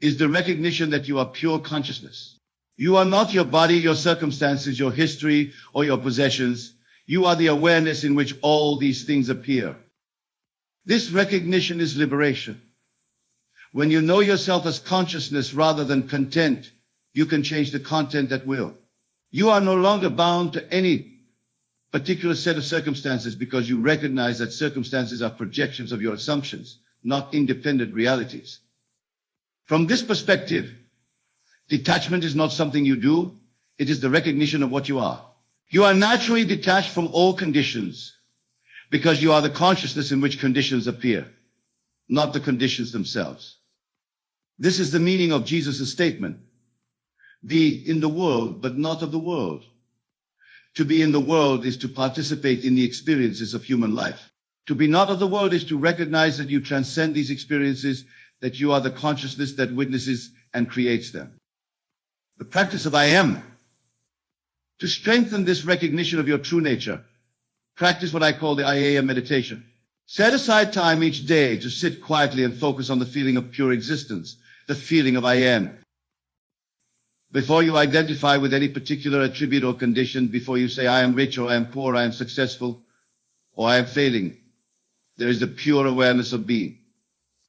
S1: is the recognition that you are pure consciousness. You are not your body, your circumstances, your history, or your possessions. You are the awareness in which all these things appear. This recognition is liberation. When you know yourself as consciousness rather than content, you can change the content at will. You are no longer bound to any particular set of circumstances because you recognize that circumstances are projections of your assumptions, not independent realities. From this perspective, detachment is not something you do. It is the recognition of what you are. You are naturally detached from all conditions because you are the consciousness in which conditions appear, not the conditions themselves. This is the meaning of Jesus' statement, be in the world, but not of the world. To be in the world is to participate in the experiences of human life. To be not of the world is to recognize that you transcend these experiences, that you are the consciousness that witnesses and creates them. The practice of I am. To strengthen this recognition of your true nature, practice what I call the I am meditation. Set aside time each day to sit quietly and focus on the feeling of pure existence, the feeling of I am. Before you identify with any particular attribute or condition, before you say I am rich or I am poor, I am successful or I am failing, there is the pure awareness of being.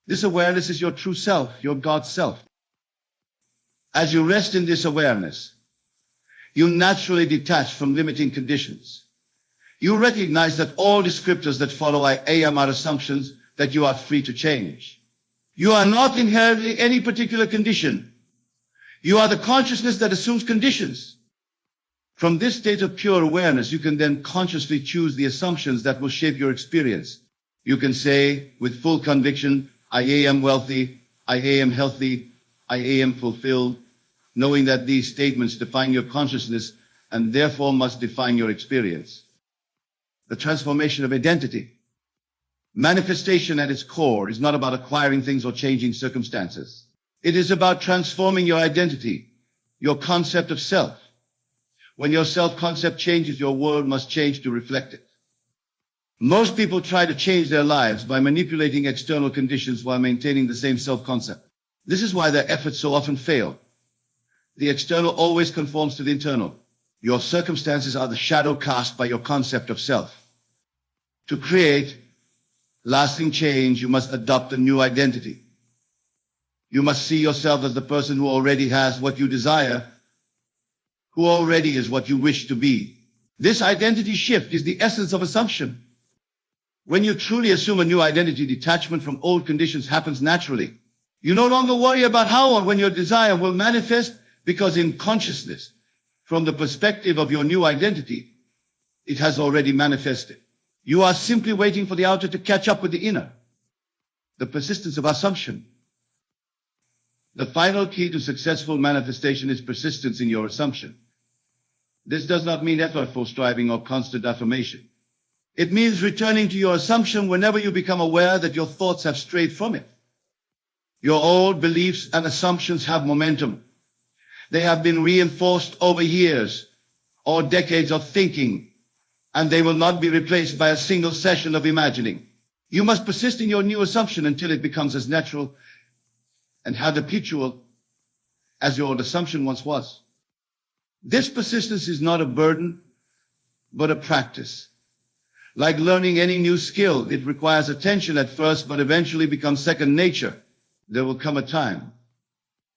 S1: This awareness is your true self, your God self. As you rest in this awareness, you naturally detach from limiting conditions. You recognize that all descriptors that follow I am are assumptions that you are free to change. You are not inherently any particular condition. You are the consciousness that assumes conditions. From this state of pure awareness, you can then consciously choose the assumptions that will shape your experience. You can say with full conviction, I am wealthy, I am healthy, I am fulfilled, knowing that these statements define your consciousness and therefore must define your experience. The transformation of identity. Manifestation at its core is not about acquiring things or changing circumstances. It is about transforming your identity, your concept of self. When your self-concept changes, your world must change to reflect it. Most people try to change their lives by manipulating external conditions while maintaining the same self-concept. This is why their efforts so often fail. The external always conforms to the internal. Your circumstances are the shadow cast by your concept of self. To create lasting change, you must adopt a new identity. You must see yourself as the person who already has what you desire, who already is what you wish to be. This identity shift is the essence of assumption. When you truly assume a new identity, detachment from old conditions happens naturally. You no longer worry about how or when your desire will manifest, because in consciousness, from the perspective of your new identity, it has already manifested. You are simply waiting for the outer to catch up with the inner. The persistence of assumption. The final key to successful manifestation is persistence in your assumption. This does not mean effortful striving or constant affirmation. It means returning to your assumption whenever you become aware that your thoughts have strayed from it. Your old beliefs and assumptions have momentum. They have been reinforced over years or decades of thinking, and they will not be replaced by a single session of imagining. You must persist in your new assumption until it becomes as natural and habitual as your old assumption once was. This persistence is not a burden, but a practice. Like learning any new skill, it requires attention at first, but eventually becomes second nature. There will come a time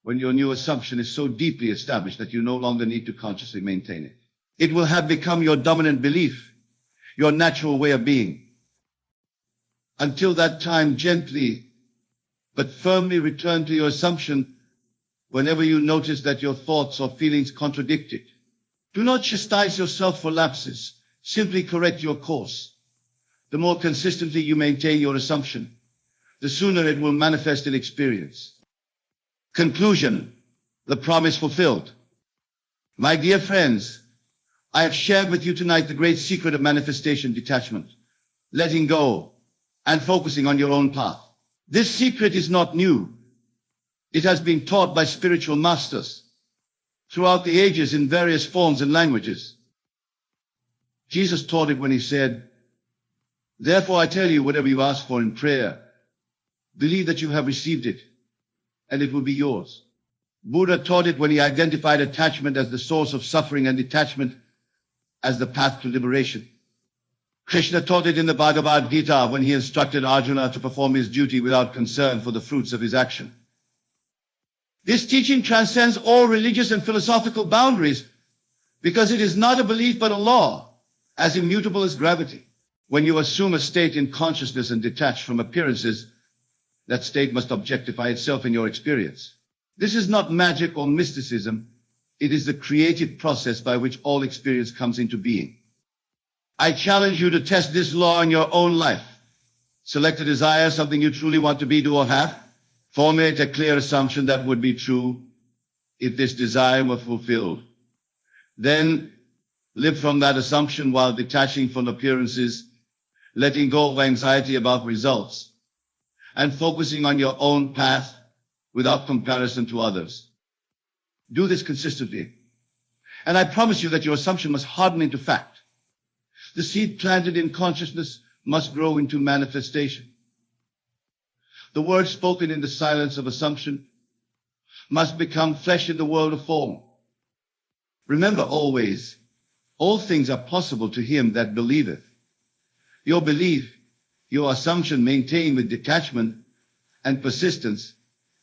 S1: when your new assumption is so deeply established that you no longer need to consciously maintain it. It will have become your dominant belief, your natural way of being. Until that time, gently but firmly return to your assumption whenever you notice that your thoughts or feelings contradict it. Do not chastise yourself for lapses. Simply correct your course. The more consistently you maintain your assumption, the sooner it will manifest in experience. Conclusion, the promise fulfilled. My dear friends, I have shared with you tonight the great secret of manifestation: detachment, letting go, and focusing on your own path. This secret is not new. It has been taught by spiritual masters throughout the ages in various forms and languages. Jesus taught it when he said, "Therefore I tell you, whatever you ask for in prayer, believe that you have received it, and it will be yours." Buddha taught it when he identified attachment as the source of suffering and detachment as the path to liberation. Krishna taught it in the Bhagavad Gita when he instructed Arjuna to perform his duty without concern for the fruits of his action. This teaching transcends all religious and philosophical boundaries because it is not a belief but a law, as immutable as gravity. When you assume a state in consciousness and detach from appearances, that state must objectify itself in your experience. This is not magic or mysticism. It is the creative process by which all experience comes into being. I challenge you to test this law in your own life. Select a desire, something you truly want to be, do, or have. Formulate a clear assumption that would be true if this desire were fulfilled. Then live from that assumption while detaching from appearances, letting go of anxiety about results, and focusing on your own path without comparison to others. Do this consistently, and I promise you that your assumption must harden into fact. The seed planted in consciousness must grow into manifestation. The word spoken in the silence of assumption must become flesh in the world of form. Remember always, all things are possible to him that believeth. Your belief, your assumption maintained with detachment and persistence,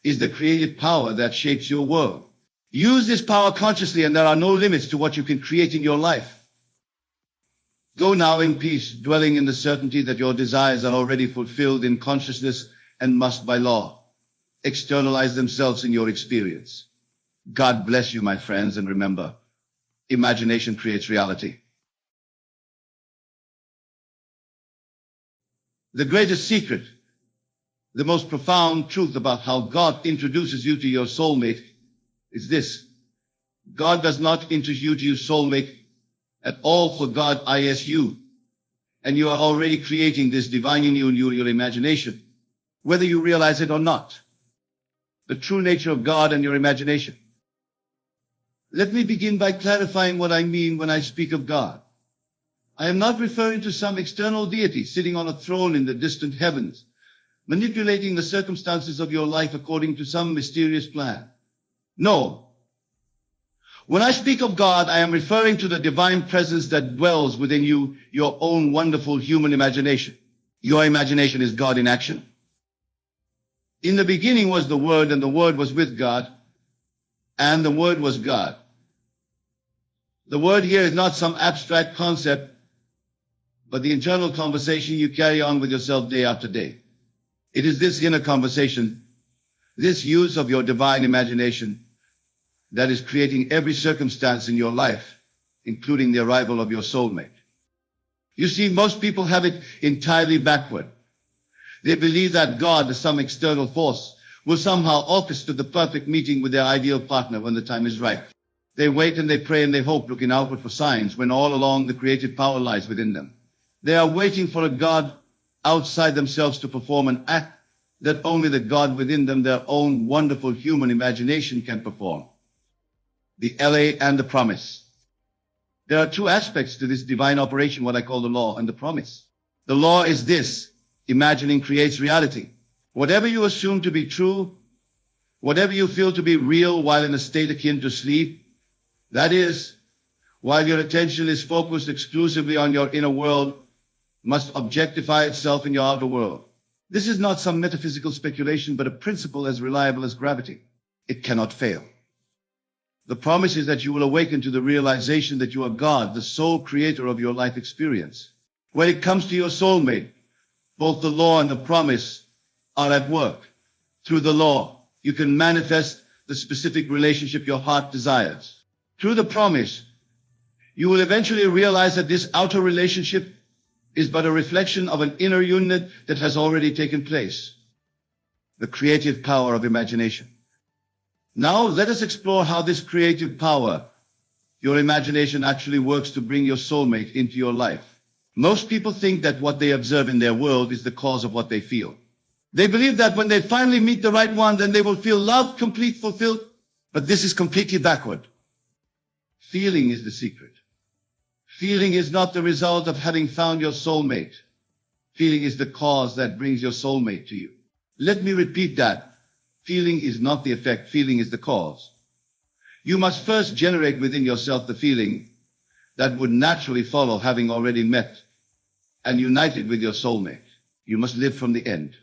S1: is the creative power that shapes your world. Use this power consciously, and there are no limits to what you can create in your life. Go now in peace, dwelling in the certainty that your desires are already fulfilled in consciousness and must by law externalize themselves in your experience. God bless you, my friends, and remember, imagination creates reality. The greatest secret, the most profound truth about how God introduces you to your soulmate is this: God does not introduce you to your soulmate at all, for God is you. And you are already creating this divine in you in your imagination, whether you realize it or not. the true nature of God and your imagination. Let me begin by clarifying what I mean when I speak of God. I am not referring to some external deity sitting on a throne in the distant heavens, manipulating the circumstances of your life according to some mysterious plan. No. When I speak of God, I am referring to the divine presence that dwells within you, your own wonderful human imagination. Your imagination is God in action. In the beginning was the Word, and the Word was with God, and the Word was God. The Word here is not some abstract concept, but the internal conversation you carry on with yourself day after day. It is this inner conversation, this use of your divine imagination, that is creating every circumstance in your life, including the arrival of your soulmate. You see, most people have it entirely backward. They believe that God, some external force, will somehow orchestrate the perfect meeting with their ideal partner when the time is right. They wait and they pray and they hope, looking outward for signs, when all along the creative power lies within them. They are waiting for a God outside themselves to perform an act that only the God within them, their own wonderful human imagination, can perform. The LA and the promise. There are two aspects to this divine operation, what I call the law and the promise. The law is this: imagining creates reality. Whatever you assume to be true, whatever you feel to be real while in a state akin to sleep, that is, while your attention is focused exclusively on your inner world, must objectify itself in your outer world. This is not some metaphysical speculation, but a principle as reliable as gravity. It cannot fail. The promise is that you will awaken to the realization that you are God, the sole creator of your life experience. When it comes to your soulmate, both the law and the promise are at work. Through the law, you can manifest the specific relationship your heart desires. Through the promise, you will eventually realize that this outer relationship is but a reflection of an inner unit that has already taken place. The creative power of imagination. Now let us explore how this creative power, your imagination, actually works to bring your soulmate into your life. Most people think that what they observe in their world is the cause of what they feel. They believe that when they finally meet the right one, then they will feel loved, complete, fulfilled. But this is completely backward. Feeling is the secret. Feeling is not the result of having found your soulmate. Feeling is the cause that brings your soulmate to you. Let me repeat that. Feeling is not the effect. Feeling is the cause. You must first generate within yourself the feeling that would naturally follow having already met and united with your soulmate. You must live from the end.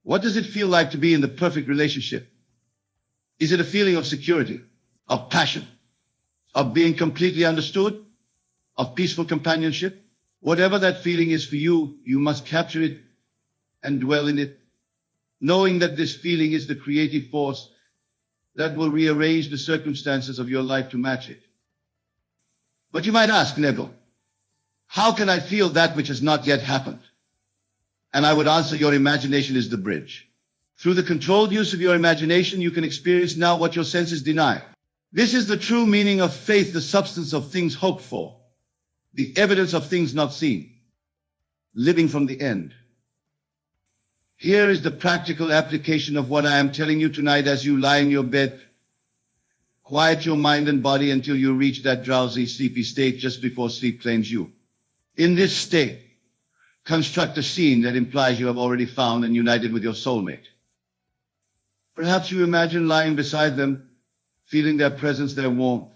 S1: What does it feel like to be in the perfect relationship? Is it a feeling of security, of passion, of being completely understood, of peaceful companionship? Whatever that feeling is for you, you must capture it and dwell in it, knowing that this feeling is the creative force that will rearrange the circumstances of your life to match it. But you might ask, Neville, how can I feel that which has not yet happened? And I would answer, your imagination is the bridge. Through the controlled use of your imagination, you can experience now what your senses deny. This is the true meaning of faith, the substance of things hoped for, the evidence of things not seen, living from the end. Here is the practical application of what I am telling you tonight as you lie in your bed. Quiet your mind and body until you reach that drowsy, sleepy state just before sleep claims you. In this state, construct a scene that implies you have already found and united with your soulmate. Perhaps you imagine lying beside them, feeling their presence, their warmth.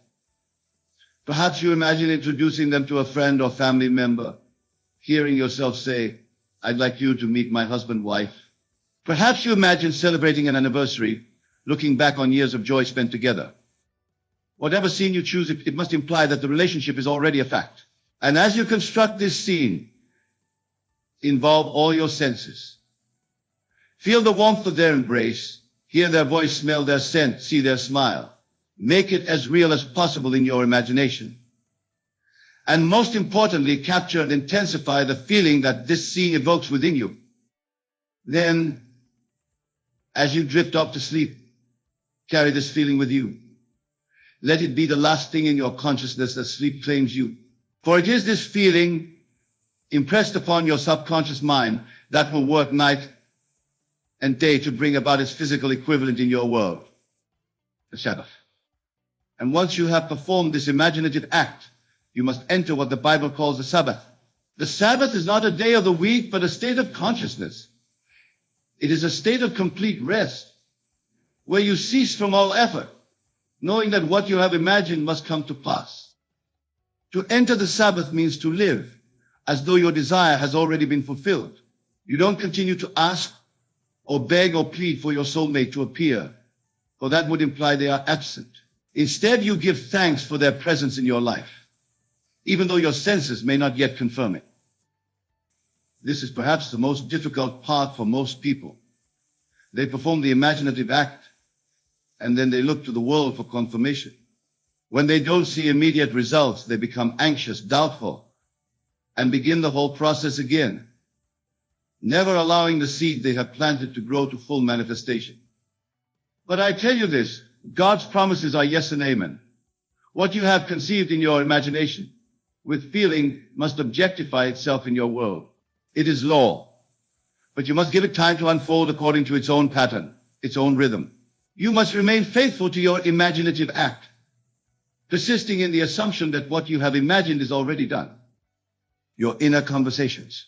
S1: Perhaps you imagine introducing them to a friend or family member, hearing yourself say, I'd like you to meet my husband, wife. Perhaps you imagine celebrating an anniversary, looking back on years of joy spent together. Whatever scene you choose, it must imply that the relationship is already a fact. And as you construct this scene, involve all your senses. Feel the warmth of their embrace, hear their voice, smell their scent, see their smile. Make it as real as possible in your imagination. And most importantly, capture and intensify the feeling that this scene evokes within you. Then, as you drift off to sleep, carry this feeling with you. Let it be the last thing in your consciousness that sleep claims you. For it is this feeling impressed upon your subconscious mind that will work night and day to bring about its physical equivalent in your world, the Sabbath. And once you have performed this imaginative act, you must enter what the Bible calls the Sabbath. The Sabbath is not a day of the week, but a state of consciousness. It is a state of complete rest, where you cease from all effort, knowing that what you have imagined must come to pass. To enter the Sabbath means to live as though your desire has already been fulfilled. You don't continue to ask or beg or plead for your soulmate to appear, for that would imply they are absent. Instead, you give thanks for their presence in your life, even though your senses may not yet confirm it. This is perhaps the most difficult part for most people. They perform the imaginative act, and then they look to the world for confirmation. When they don't see immediate results, they become anxious, doubtful, and begin the whole process again, never allowing the seed they have planted to grow to full manifestation. But I tell you this, God's promises are yes and amen. What you have conceived in your imagination with feeling must objectify itself in your world. It is law, but you must give it time to unfold according to its own pattern, its own rhythm. You must remain faithful to your imaginative act, persisting in the assumption that what you have imagined is already done. Your inner conversations.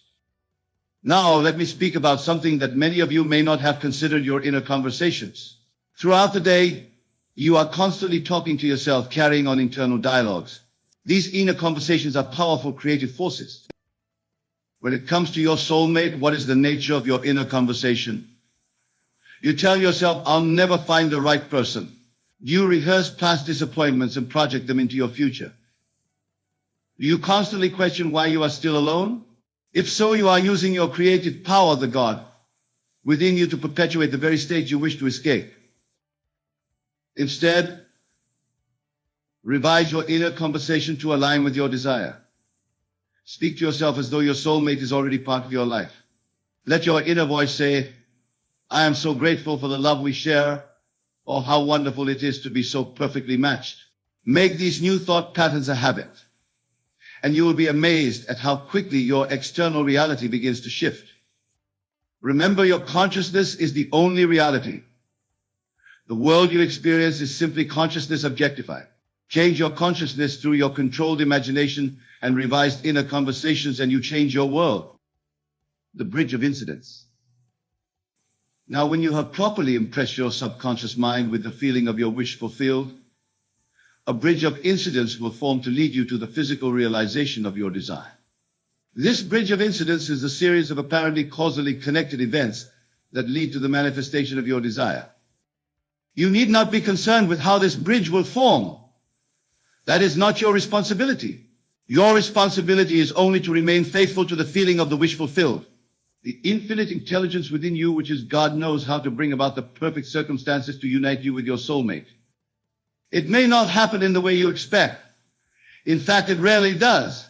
S1: Now, let me speak about something that many of you may not have considered: your inner conversations. Throughout the day, you are constantly talking to yourself, carrying on internal dialogues. These inner conversations are powerful creative forces. When it comes to your soulmate, what is the nature of your inner conversation? You tell yourself, I'll never find the right person. Do you rehearse past disappointments and project them into your future? Do you constantly question why you are still alone? If so, you are using your creative power, the God within you, to perpetuate the very state you wish to escape. Instead, revise your inner conversation to align with your desire. Speak to yourself as though your soulmate is already part of your life. Let your inner voice say, I am so grateful for the love we share, or how wonderful it is to be so perfectly matched. Make these new thought patterns a habit, and you will be amazed at how quickly your external reality begins to shift. Remember, your consciousness is the only reality. The world you experience is simply consciousness objectified. Change your consciousness through your controlled imagination and revised inner conversations, and you change your world. The bridge of incidents. Now, when you have properly impressed your subconscious mind with the feeling of your wish fulfilled, a bridge of incidents will form to lead you to the physical realization of your desire. This bridge of incidents is a series of apparently causally connected events that lead to the manifestation of your desire. You need not be concerned with how this bridge will form. That is not your responsibility. Your responsibility is only to remain faithful to the feeling of the wish fulfilled. The infinite intelligence within you, which is God, knows how to bring about the perfect circumstances to unite you with your soulmate. It may not happen in the way you expect. In fact, it rarely does.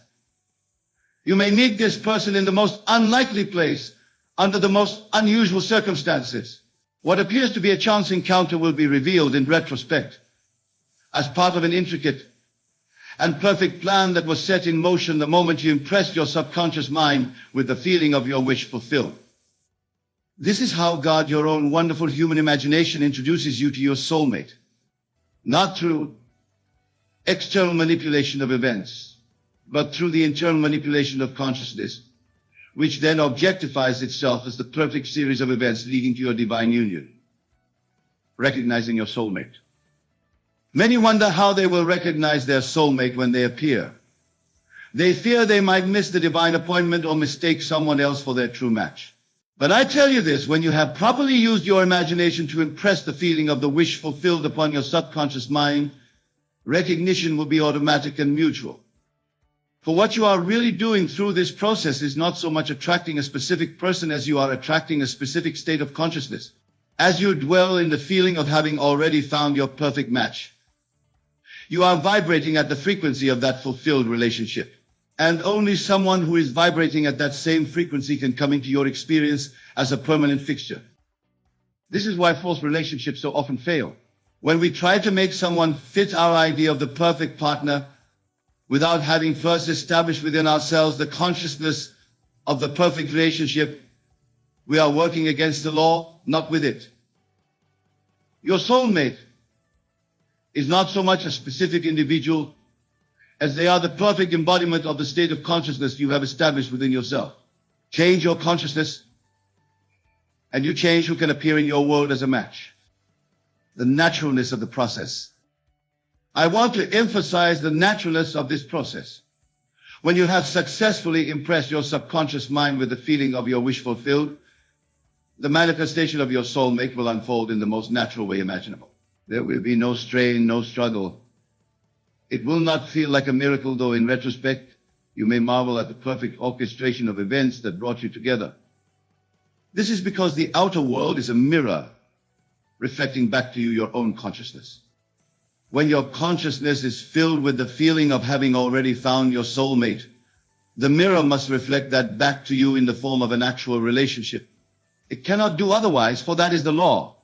S1: You may meet this person in the most unlikely place, under the most unusual circumstances. What appears to be a chance encounter will be revealed in retrospect as part of an intricate and perfect plan that was set in motion the moment you impressed your subconscious mind with the feeling of your wish fulfilled. This is how God, your own wonderful human imagination, introduces you to your soulmate. Not through external manipulation of events, but through the internal manipulation of consciousness, which then objectifies itself as the perfect series of events leading to your divine union. Recognizing your soulmate. Many wonder how they will recognize their soulmate when they appear. They fear they might miss the divine appointment or mistake someone else for their true match. But I tell you this, when you have properly used your imagination to impress the feeling of the wish fulfilled upon your subconscious mind, recognition will be automatic and mutual. For what you are really doing through this process is not so much attracting a specific person as you are attracting a specific state of consciousness. As you dwell in the feeling of having already found your perfect match, you are vibrating at the frequency of that fulfilled relationship. And only someone who is vibrating at that same frequency can come into your experience as a permanent fixture. This is why false relationships so often fail. When we try to make someone fit our idea of the perfect partner, without having first established within ourselves the consciousness of the perfect relationship, We are working against the law, not with it. Your soulmate is not so much a specific individual as they are the perfect embodiment of the state of consciousness you have established within yourself. Change your consciousness, and you change who can appear in your world as a match. The naturalness of the process. I want to emphasize the naturalness of this process. When you have successfully impressed your subconscious mind with the feeling of your wish fulfilled, the manifestation of your soulmate will unfold in the most natural way imaginable. There will be no strain, no struggle. It will not feel like a miracle, though in retrospect, you may marvel at the perfect orchestration of events that brought you together. This is because the outer world is a mirror reflecting back to you your own consciousness. When your consciousness is filled with the feeling of having already found your soulmate, the mirror must reflect that back to you in the form of an actual relationship. It cannot do otherwise, for that is the law.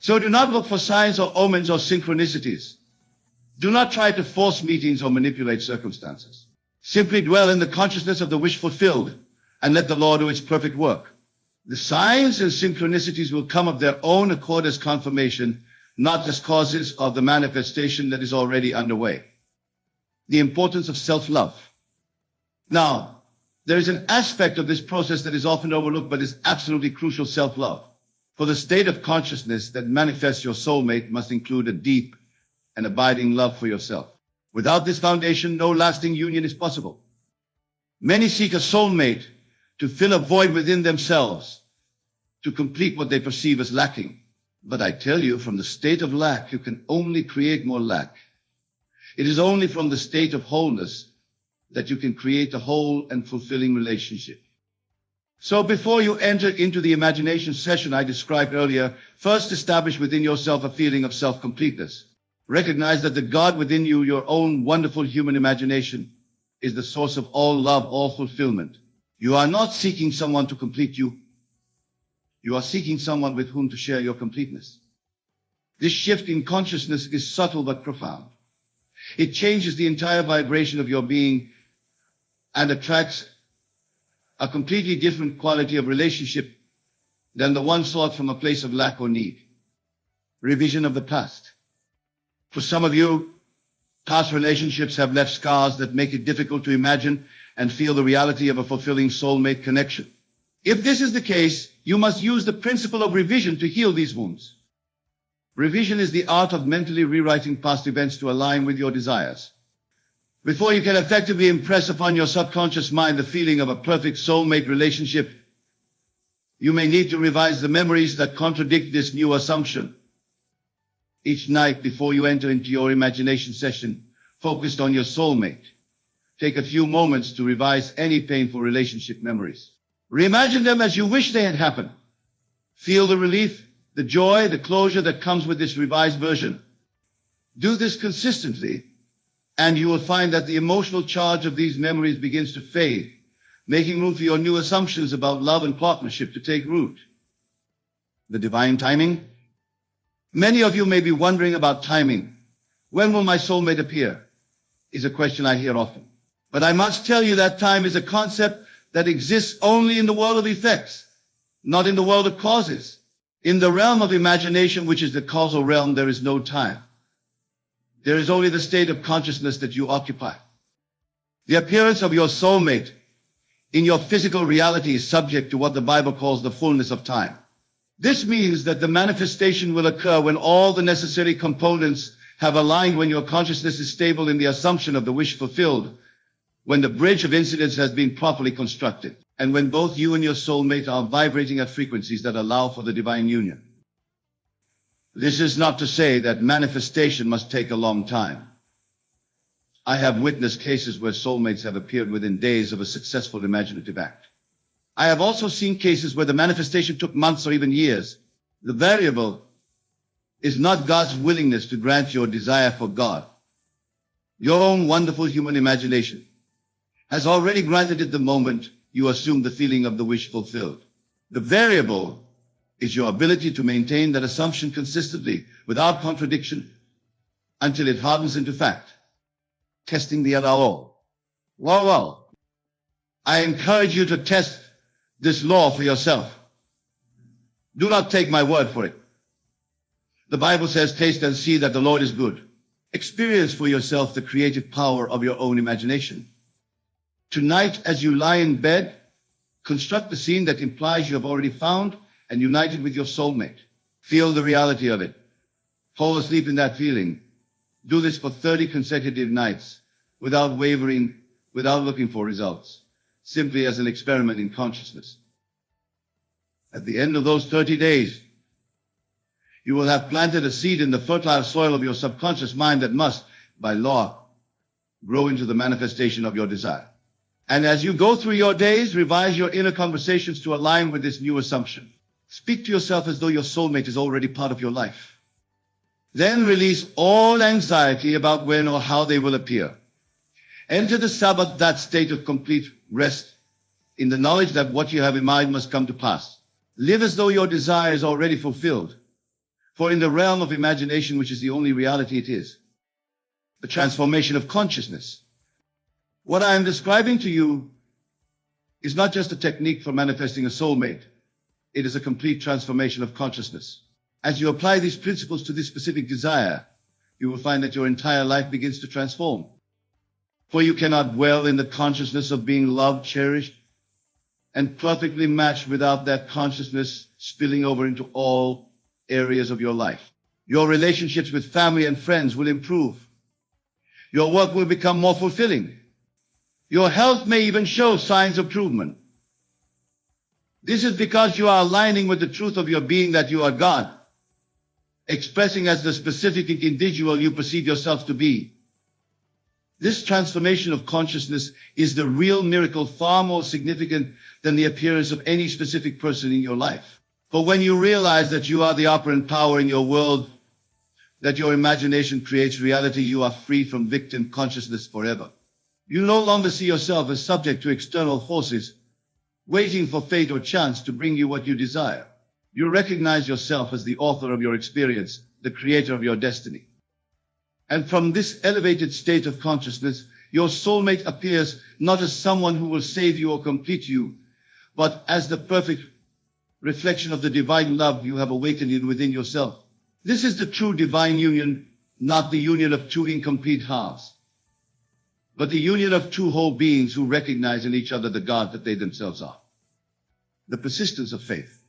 S1: So do not look for signs or omens or synchronicities. Do not try to force meetings or manipulate circumstances. Simply dwell in the consciousness of the wish fulfilled and let the law do its perfect work. The signs and synchronicities will come of their own accord as confirmation, not as causes of the manifestation that is already underway. The importance of self-love. Now, there is an aspect of this process that is often overlooked but is absolutely crucial: self-love. For the state of consciousness that manifests your soulmate must include a deep and abiding love for yourself. Without this foundation, no lasting union is possible. Many seek a soulmate to fill a void within themselves, to complete what they perceive as lacking. But I tell you, from the state of lack, you can only create more lack. It is only from the state of wholeness that you can create a whole and fulfilling relationship. So before you enter into the imagination session I described earlier, first establish within yourself a feeling of self-completeness. Recognize that the God within you, your own wonderful human imagination, is the source of all love, all fulfillment. You are not seeking someone to complete you. You are seeking someone with whom to share your completeness. This shift in consciousness is subtle but profound. It changes the entire vibration of your being and attracts a completely different quality of relationship than the one sought from a place of lack or need. Revision of the past. For some of you, past relationships have left scars that make it difficult to imagine and feel the reality of a fulfilling soulmate connection. If this is the case, you must use the principle of revision to heal these wounds. Revision is the art of mentally rewriting past events to align with your desires. Before you can effectively impress upon your subconscious mind the feeling of a perfect soulmate relationship, you may need to revise the memories that contradict this new assumption. Each night before you enter into your imagination session focused on your soulmate, take a few moments to revise any painful relationship memories. Reimagine them as you wish they had happened. Feel the relief, the joy, the closure that comes with this revised version. Do this consistently, and you will find that the emotional charge of these memories begins to fade, making room for your new assumptions about love and partnership to take root. The divine timing. Many of you may be wondering about timing. When will my soulmate appear? Is a question I hear often. But I must tell you that time is a concept that exists only in the world of effects, not in the world of causes. In the realm of imagination, which is the causal realm, there is no time. There is only the state of consciousness that you occupy. The appearance of your soulmate in your physical reality is subject to what the Bible calls the fullness of time. This means that the manifestation will occur when all the necessary components have aligned, when your consciousness is stable in the assumption of the wish fulfilled, when the bridge of incidents has been properly constructed, and when both you and your soulmate are vibrating at frequencies that allow for the divine union. This is not to say that manifestation must take a long time. I have witnessed cases where soulmates have appeared within days of a successful imaginative act. I have also seen cases where the manifestation took months or even years. The variable is not God's willingness to grant your desire for God. Your own wonderful human imagination has already granted it the moment you assume the feeling of the wish fulfilled. The variable is your ability to maintain that assumption consistently, without contradiction, until it hardens into fact. Testing the LRO. Well, I encourage you to test this law for yourself. Do not take my word for it. The Bible says, taste and see that the Lord is good. Experience for yourself the creative power of your own imagination. Tonight, as you lie in bed, construct the scene that implies you have already found and united with your soulmate. Feel the reality of it. Fall asleep in that feeling. Do this for 30 consecutive nights, without wavering, without looking for results, simply as an experiment in consciousness. At the end of those 30 days, you will have planted a seed in the fertile soil of your subconscious mind that must, by law, grow into the manifestation of your desire. And as you go through your days, revise your inner conversations to align with this new assumption. Speak to yourself as though your soulmate is already part of your life. Then release all anxiety about when or how they will appear. Enter the Sabbath, that state of complete rest, in the knowledge that what you have in mind must come to pass. Live as though your desire is already fulfilled. For in the realm of imagination, which is the only reality it is, the transformation of consciousness. What I am describing to you is not just a technique for manifesting a soulmate. It is a complete transformation of consciousness. As you apply these principles to this specific desire, you will find that your entire life begins to transform. For you cannot dwell in the consciousness of being loved, cherished, and perfectly matched without that consciousness spilling over into all areas of your life. Your relationships with family and friends will improve. Your work will become more fulfilling. Your health may even show signs of improvement. This is because you are aligning with the truth of your being that you are God, expressing as the specific individual you perceive yourself to be. This transformation of consciousness is the real miracle, far more significant than the appearance of any specific person in your life. For when you realize that you are the operant power in your world, that your imagination creates reality, you are free from victim consciousness forever. You no longer see yourself as subject to external forces, waiting for fate or chance to bring you what you desire. You recognize yourself as the author of your experience, the creator of your destiny. And from this elevated state of consciousness, your soulmate appears not as someone who will save you or complete you, but as the perfect reflection of the divine love you have awakened within yourself. This is the true divine union, not the union of two incomplete halves, but the union of two whole beings who recognize in each other the God that they themselves are. The persistence of faith.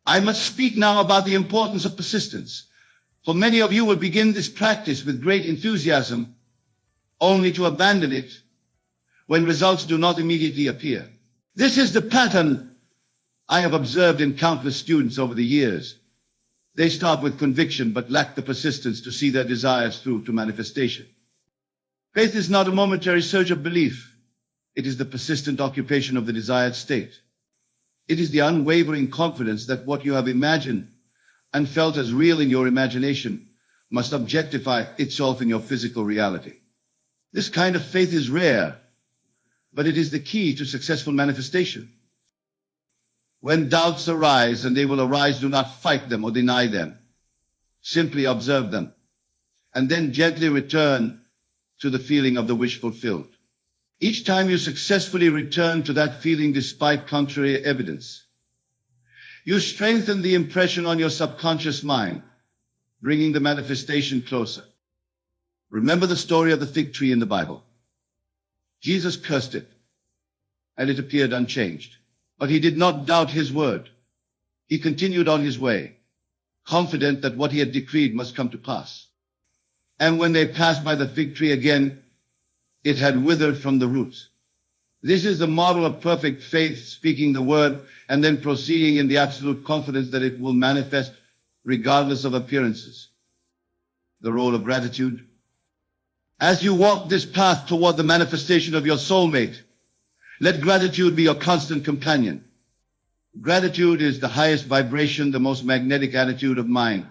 S1: I must speak now about the importance of persistence, for many of you will begin this practice with great enthusiasm, only to abandon it when results do not immediately appear. This is the pattern I have observed in countless students over the years. They start with conviction but lack the persistence to see their desires through to manifestation. Faith is not a momentary surge of belief. It is the persistent occupation of the desired state. It is the unwavering confidence that what you have imagined and felt as real in your imagination must objectify itself in your physical reality. This kind of faith is rare, but it is the key to successful manifestation. When doubts arise, and they will arise, do not fight them or deny them. Simply observe them, and then gently return to the feeling of the wish fulfilled. Each time you successfully return to that feeling despite contrary evidence, you strengthen the impression on your subconscious mind, bringing the manifestation closer. Remember the story of the fig tree in the Bible. Jesus cursed it, and it appeared unchanged. But he did not doubt his word. He continued on his way, confident that what he had decreed must come to pass. And when they passed by the fig tree again, it had withered from the roots. This is the model of perfect faith, speaking the word and then proceeding in the absolute confidence that it will manifest regardless of appearances. The role of gratitude. As you walk this path toward the manifestation of your soulmate, let gratitude be your constant companion. Gratitude is the highest vibration, the most magnetic attitude of mind.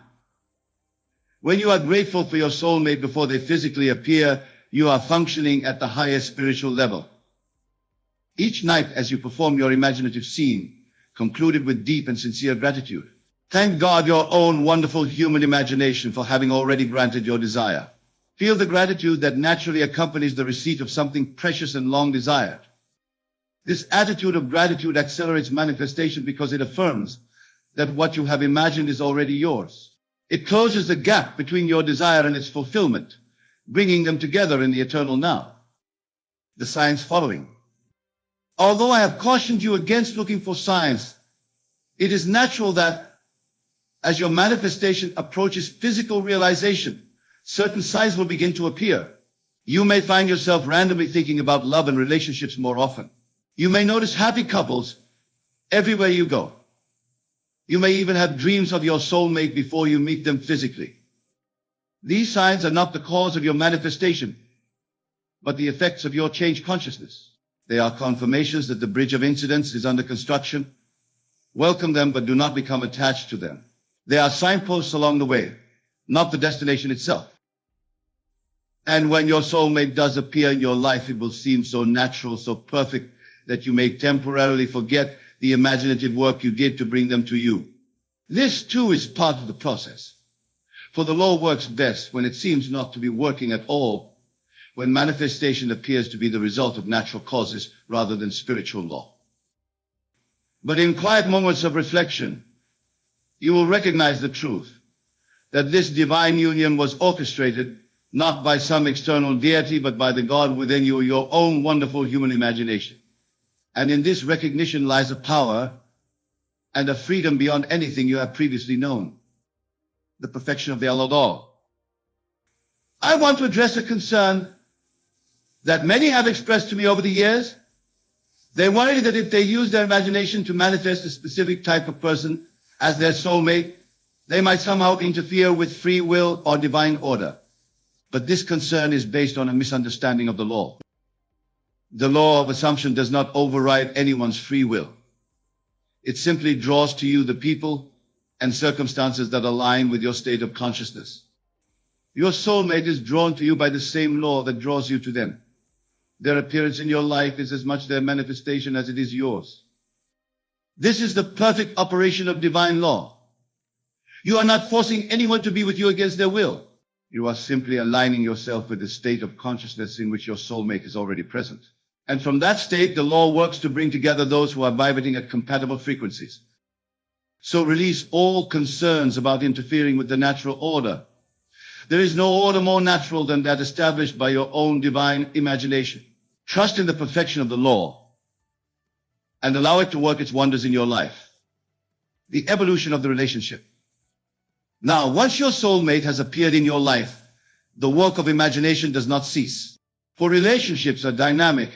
S1: When you are grateful for your soulmate before they physically appear, you are functioning at the highest spiritual level. Each night as you perform your imaginative scene, conclude it with deep and sincere gratitude. Thank God, your own wonderful human imagination, for having already granted your desire. Feel the gratitude that naturally accompanies the receipt of something precious and long desired. This attitude of gratitude accelerates manifestation because it affirms that what you have imagined is already yours. It closes the gap between your desire and its fulfillment, bringing them together in the eternal now. The signs following. Although I have cautioned you against looking for signs, it is natural that as your manifestation approaches physical realization, certain signs will begin to appear. You may find yourself randomly thinking about love and relationships more often. You may notice happy couples everywhere you go. You may even have dreams of your soulmate before you meet them physically. These signs are not the cause of your manifestation, but the effects of your changed consciousness. They are confirmations that the bridge of incidents is under construction. Welcome them, but do not become attached to them. They are signposts along the way, not the destination itself. And when your soulmate does appear in your life, it will seem so natural, so perfect, that you may temporarily forget the imaginative work you did to bring them to you. This too is part of the process. For the law works best when it seems not to be working at all, when manifestation appears to be the result of natural causes rather than spiritual law. But in quiet moments of reflection, you will recognize the truth that this divine union was orchestrated not by some external deity, but by the God within you, your own wonderful human imagination. And in this recognition lies a power and a freedom beyond anything you have previously known. The perfection of the Allah. I want to address a concern that many have expressed to me over the years. They worry that if they use their imagination to manifest a specific type of person as their soulmate, they might somehow interfere with free will or divine order. But this concern is based on a misunderstanding of the law. The law of assumption does not override anyone's free will. It simply draws to you the people and circumstances that align with your state of consciousness. Your soulmate is drawn to you by the same law that draws you to them. Their appearance in your life is as much their manifestation as it is yours. This is the perfect operation of divine law. You are not forcing anyone to be with you against their will. You are simply aligning yourself with the state of consciousness in which your soulmate is already present. And from that state, the law works to bring together those who are vibrating at compatible frequencies. So release all concerns about interfering with the natural order. There is no order more natural than that established by your own divine imagination. Trust in the perfection of the law and allow it to work its wonders in your life. The evolution of the relationship. Now, once your soulmate has appeared in your life, the work of imagination does not cease. For relationships are dynamic,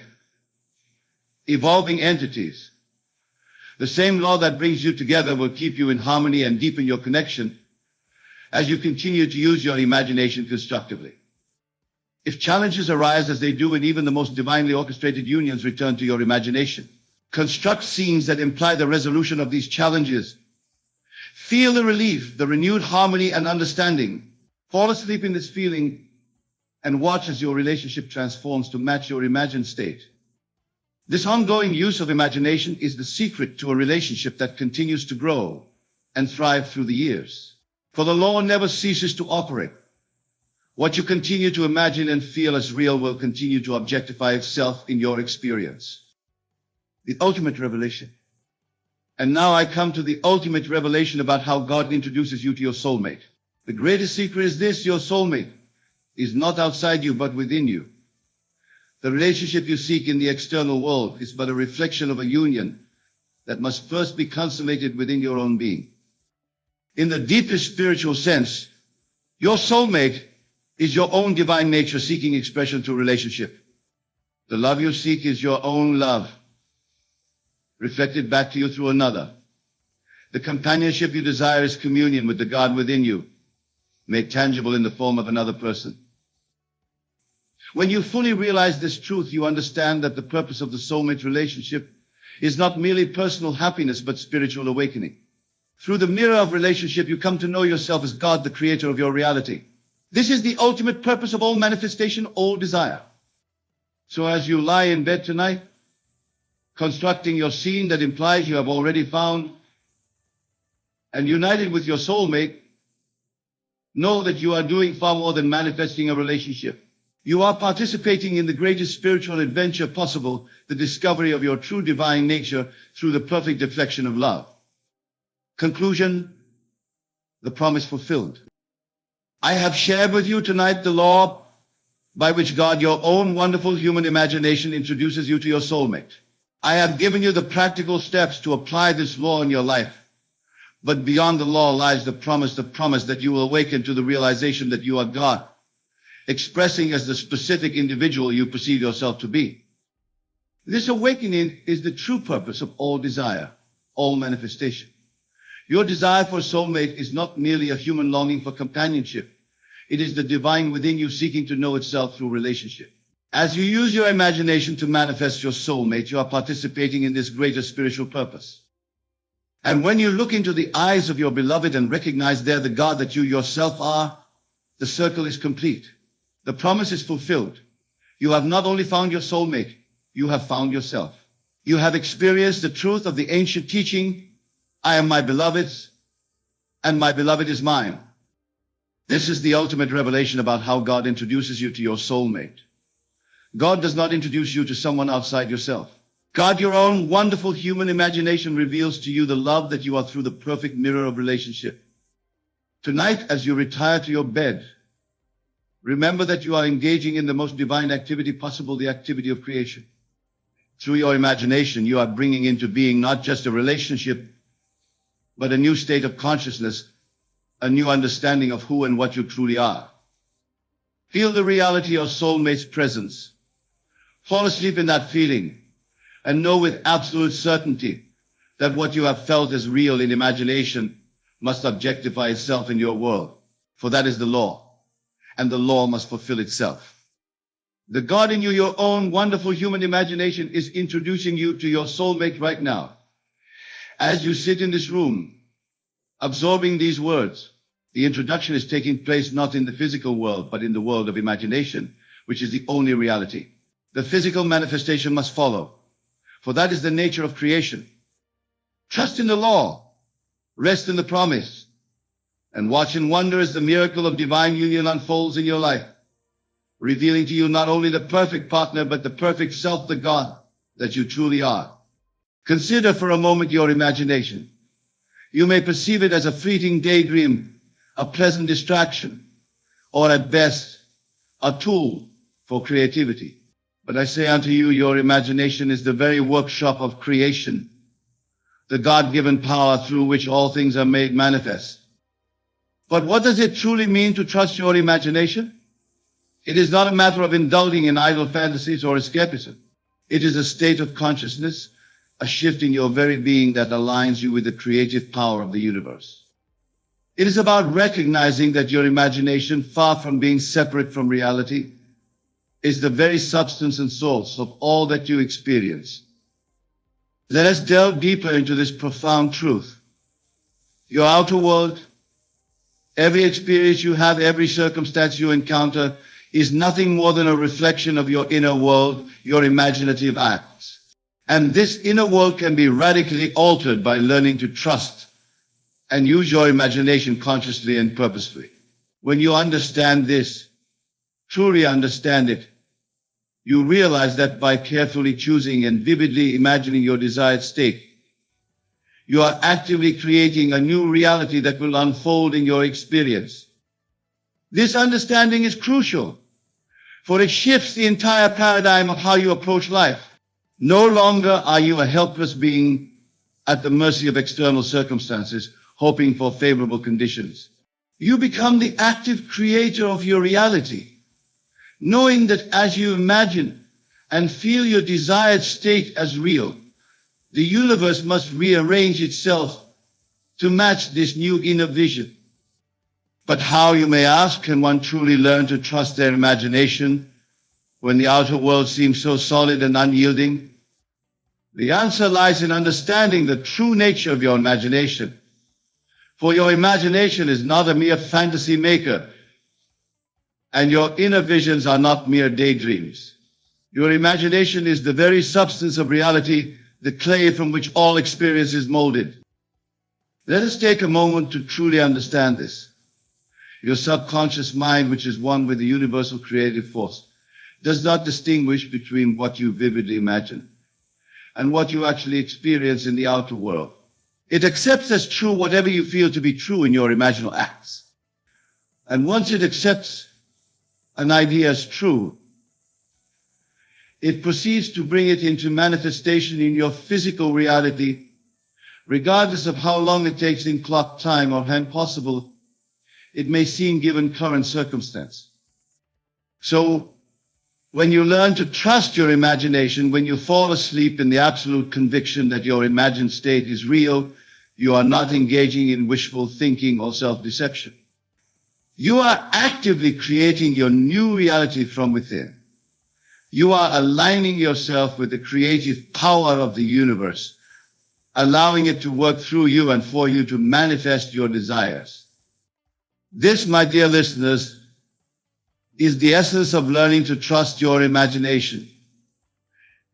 S1: evolving entities. The same law that brings you together will keep you in harmony and deepen your connection as you continue to use your imagination constructively. If challenges arise, as they do in even the most divinely orchestrated unions, return to your imagination. Construct scenes that imply the resolution of these challenges. Feel the relief, the renewed harmony and understanding. Fall asleep in this feeling and watch as your relationship transforms to match your imagined state. This ongoing use of imagination is the secret to a relationship that continues to grow and thrive through the years. For the law never ceases to operate. What you continue to imagine and feel as real will continue to objectify itself in your experience. The ultimate revelation. And now I come to the ultimate revelation about how God introduces you to your soulmate. The greatest secret is this: your soulmate is not outside you, but within you. The relationship you seek in the external world is but a reflection of a union that must first be consummated within your own being. In the deepest spiritual sense, your soulmate is your own divine nature seeking expression through relationship. The love you seek is your own love, reflected back to you through another. The companionship you desire is communion with the God within you, made tangible in the form of another person. When you fully realize this truth, you understand that the purpose of the soulmate relationship is not merely personal happiness, but spiritual awakening. Through the mirror of relationship, you come to know yourself as God, the creator of your reality. This is the ultimate purpose of all manifestation, all desire. So as you lie in bed tonight, constructing your scene that implies you have already found and united with your soulmate, know that you are doing far more than manifesting a relationship. You are participating in the greatest spiritual adventure possible, the discovery of your true divine nature through the perfect deflection of love. Conclusion, the promise fulfilled. I have shared with you tonight the law by which God, your own wonderful human imagination, introduces you to your soulmate. I have given you the practical steps to apply this law in your life. But beyond the law lies the promise that you will awaken to the realization that you are God, expressing as the specific individual you perceive yourself to be. This awakening is the true purpose of all desire, all manifestation. Your desire for a soulmate is not merely a human longing for companionship. It is the divine within you seeking to know itself through relationship. As you use your imagination to manifest your soulmate, you are participating in this greater spiritual purpose. And when you look into the eyes of your beloved and recognize there the God that you yourself are, the circle is complete. The promise is fulfilled. You have not only found your soulmate, you have found yourself. You have experienced the truth of the ancient teaching, I am my beloved's, and my beloved is mine. This is the ultimate revelation about how God introduces you to your soulmate. God does not introduce you to someone outside yourself. God, your own wonderful human imagination, reveals to you the love that you are through the perfect mirror of relationship. Tonight, as you retire to your bed, remember that you are engaging in the most divine activity possible, the activity of creation. Through your imagination, you are bringing into being not just a relationship, but a new state of consciousness, a new understanding of who and what you truly are. Feel the reality of soulmate's presence. Fall asleep in that feeling and know with absolute certainty that what you have felt as real in imagination must objectify itself in your world, for that is the law, and the law must fulfill itself. The God in you, your own wonderful human imagination, is introducing you to your soulmate right now. As you sit in this room, absorbing these words, the introduction is taking place not in the physical world, but in the world of imagination, which is the only reality. The physical manifestation must follow, for that is the nature of creation. Trust in the law, rest in the promise, and watch and wonder as the miracle of divine union unfolds in your life, revealing to you not only the perfect partner, but the perfect self, the God that you truly are. Consider for a moment your imagination. You may perceive it as a fleeting daydream, a pleasant distraction, or at best, a tool for creativity. But I say unto you, your imagination is the very workshop of creation, the God-given power through which all things are made manifest. But what does it truly mean to trust your imagination? It is not a matter of indulging in idle fantasies or escapism. It is a state of consciousness, a shift in your very being that aligns you with the creative power of the universe. It is about recognizing that your imagination, far from being separate from reality, is the very substance and source of all that you experience. Let us delve deeper into this profound truth. Your outer world, every experience you have, every circumstance you encounter, is nothing more than a reflection of your inner world, your imaginative acts. And this inner world can be radically altered by learning to trust and use your imagination consciously and purposefully. When you understand this, truly understand it, you realize that by carefully choosing and vividly imagining your desired state, you are actively creating a new reality that will unfold in your experience. This understanding is crucial, for it shifts the entire paradigm of how you approach life. No longer are you a helpless being at the mercy of external circumstances, hoping for favorable conditions. You become the active creator of your reality, knowing that as you imagine and feel your desired state as real, the universe must rearrange itself to match this new inner vision. But how, you may ask, can one truly learn to trust their imagination when the outer world seems so solid and unyielding? The answer lies in understanding the true nature of your imagination. For your imagination is not a mere fantasy maker, and your inner visions are not mere daydreams. Your imagination is the very substance of reality, the clay from which all experience is molded. Let us take a moment to truly understand this. Your subconscious mind, which is one with the universal creative force, does not distinguish between what you vividly imagine and what you actually experience in the outer world. It accepts as true whatever you feel to be true in your imaginal acts. And once it accepts an idea as true, it proceeds to bring it into manifestation in your physical reality, regardless of how long it takes in clock time or how impossible it may seem given current circumstance. So, when you learn to trust your imagination, when you fall asleep in the absolute conviction that your imagined state is real, you are not engaging in wishful thinking or self-deception. You are actively creating your new reality from within. You are aligning yourself with the creative power of the universe, allowing it to work through you and for you to manifest your desires. This, my dear listeners, is the essence of learning to trust your imagination.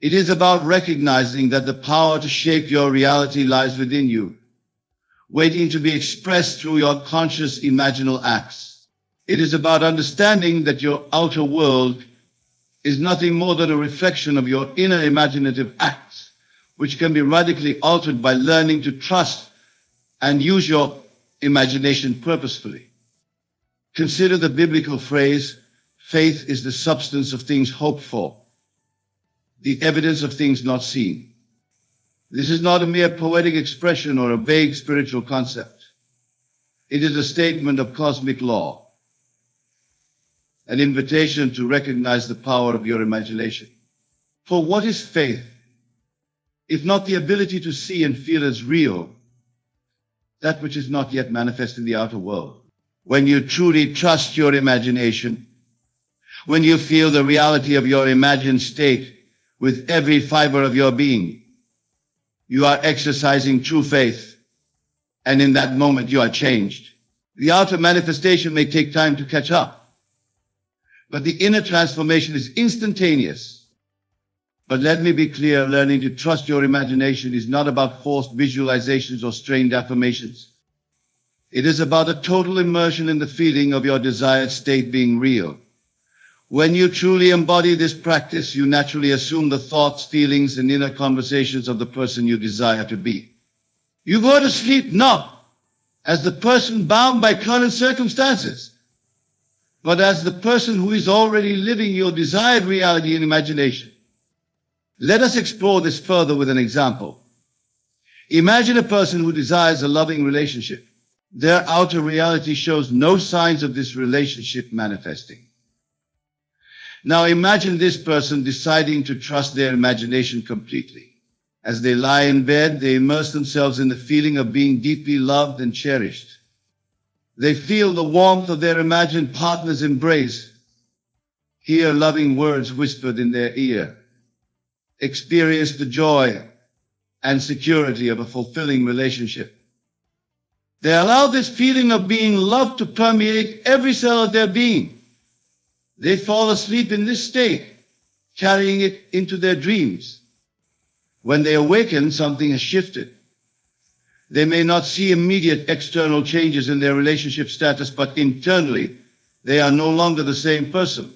S1: It is about recognizing that the power to shape your reality lies within you, waiting to be expressed through your conscious imaginal acts. It is about understanding that your outer world is nothing more than a reflection of your inner imaginative acts, which can be radically altered by learning to trust and use your imagination purposefully. Consider the biblical phrase, faith is the substance of things hoped for, the evidence of things not seen. This is not a mere poetic expression or a vague spiritual concept. It is a statement of cosmic law, an invitation to recognize the power of your imagination. For what is faith, if not the ability to see and feel as real that which is not yet manifest in the outer world? When you truly trust your imagination, when you feel the reality of your imagined state with every fiber of your being, you are exercising true faith, and in that moment you are changed. The outer manifestation may take time to catch up, but the inner transformation is instantaneous. But let me be clear, learning to trust your imagination is not about forced visualizations or strained affirmations. It is about a total immersion in the feeling of your desired state being real. When you truly embody this practice, you naturally assume the thoughts, feelings, and inner conversations of the person you desire to be. You go to sleep not as the person bound by current circumstances, but as the person who is already living your desired reality in imagination. Let us explore this further with an example. Imagine a person who desires a loving relationship. Their outer reality shows no signs of this relationship manifesting. Now imagine this person deciding to trust their imagination completely. As they lie in bed, they immerse themselves in the feeling of being deeply loved and cherished. They feel the warmth of their imagined partner's embrace, hear loving words whispered in their ear, experience the joy and security of a fulfilling relationship. They allow this feeling of being loved to permeate every cell of their being. They fall asleep in this state, carrying it into their dreams. When they awaken, something has shifted. They may not see immediate external changes in their relationship status, but internally, they are no longer the same person.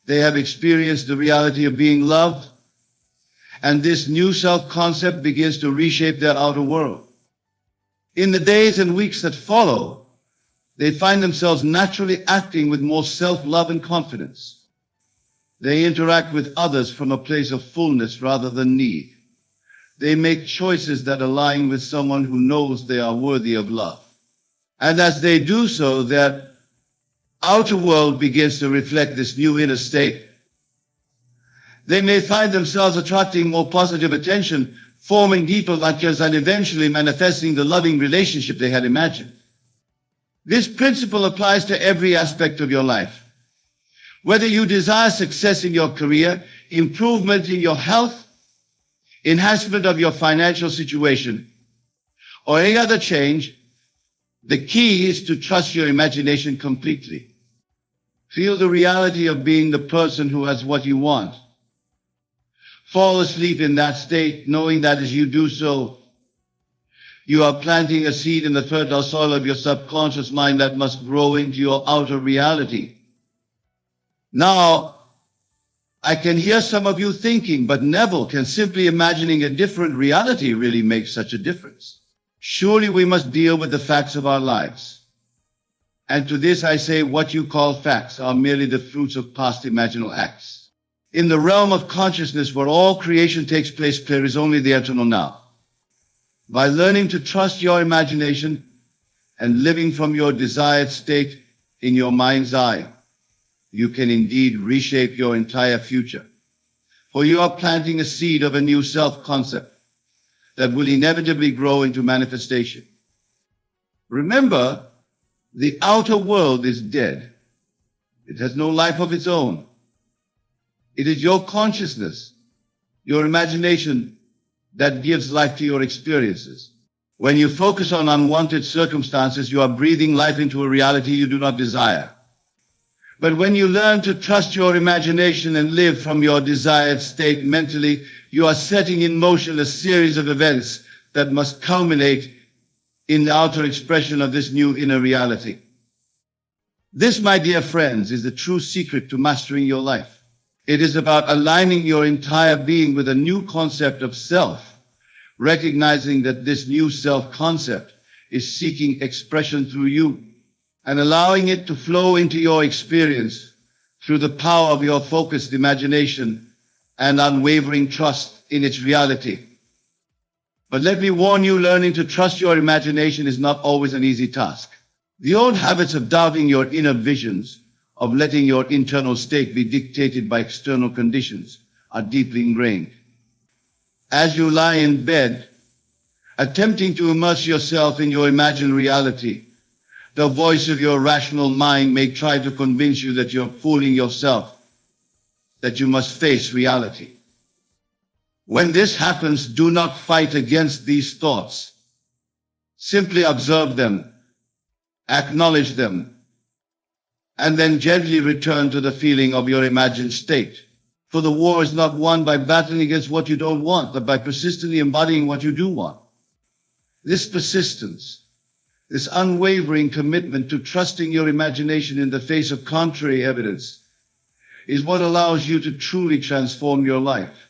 S1: They have experienced the reality of being loved, and this new self-concept begins to reshape their outer world. In the days and weeks that follow, they find themselves naturally acting with more self-love and confidence. They interact with others from a place of fullness rather than need. They make choices that align with someone who knows they are worthy of love. And as they do so, their outer world begins to reflect this new inner state. They may find themselves attracting more positive attention, forming deeper likeness, and eventually manifesting the loving relationship they had imagined. This principle applies to every aspect of your life. Whether you desire success in your career, improvement in your health, enhancement of your financial situation, or any other change, the key is to trust your imagination completely. Feel the reality of being the person who has what you want. Fall asleep in that state, knowing that as you do so, you are planting a seed in the fertile soil of your subconscious mind that must grow into your outer reality. Now, I can hear some of you thinking, but Neville, can simply imagining a different reality really make such a difference? Surely we must deal with the facts of our lives. And to this I say, what you call facts are merely the fruits of past imaginal acts. In the realm of consciousness where all creation takes place, there is only the eternal now. By learning to trust your imagination and living from your desired state in your mind's eye, you can indeed reshape your entire future. For you are planting a seed of a new self-concept that will inevitably grow into manifestation. Remember, the outer world is dead. It has no life of its own. It is your consciousness, your imagination, that gives life to your experiences. When you focus on unwanted circumstances, you are breathing life into a reality you do not desire. But when you learn to trust your imagination and live from your desired state mentally, you are setting in motion a series of events that must culminate in the outer expression of this new inner reality. This, my dear friends, is the true secret to mastering your life. It is about aligning your entire being with a new concept of self, recognizing that this new self-concept is seeking expression through you and allowing it to flow into your experience through the power of your focused imagination and unwavering trust in its reality. But let me warn you, learning to trust your imagination is not always an easy task. The old habits of doubting your inner visions, of letting your internal state be dictated by external conditions, are deeply ingrained. As you lie in bed, attempting to immerse yourself in your imagined reality, the voice of your rational mind may try to convince you that you're fooling yourself, that you must face reality. When this happens, do not fight against these thoughts. Simply observe them, acknowledge them, and then gently return to the feeling of your imagined state. For the war is not won by battling against what you don't want, but by persistently embodying what you do want. This persistence, this unwavering commitment to trusting your imagination in the face of contrary evidence, is what allows you to truly transform your life.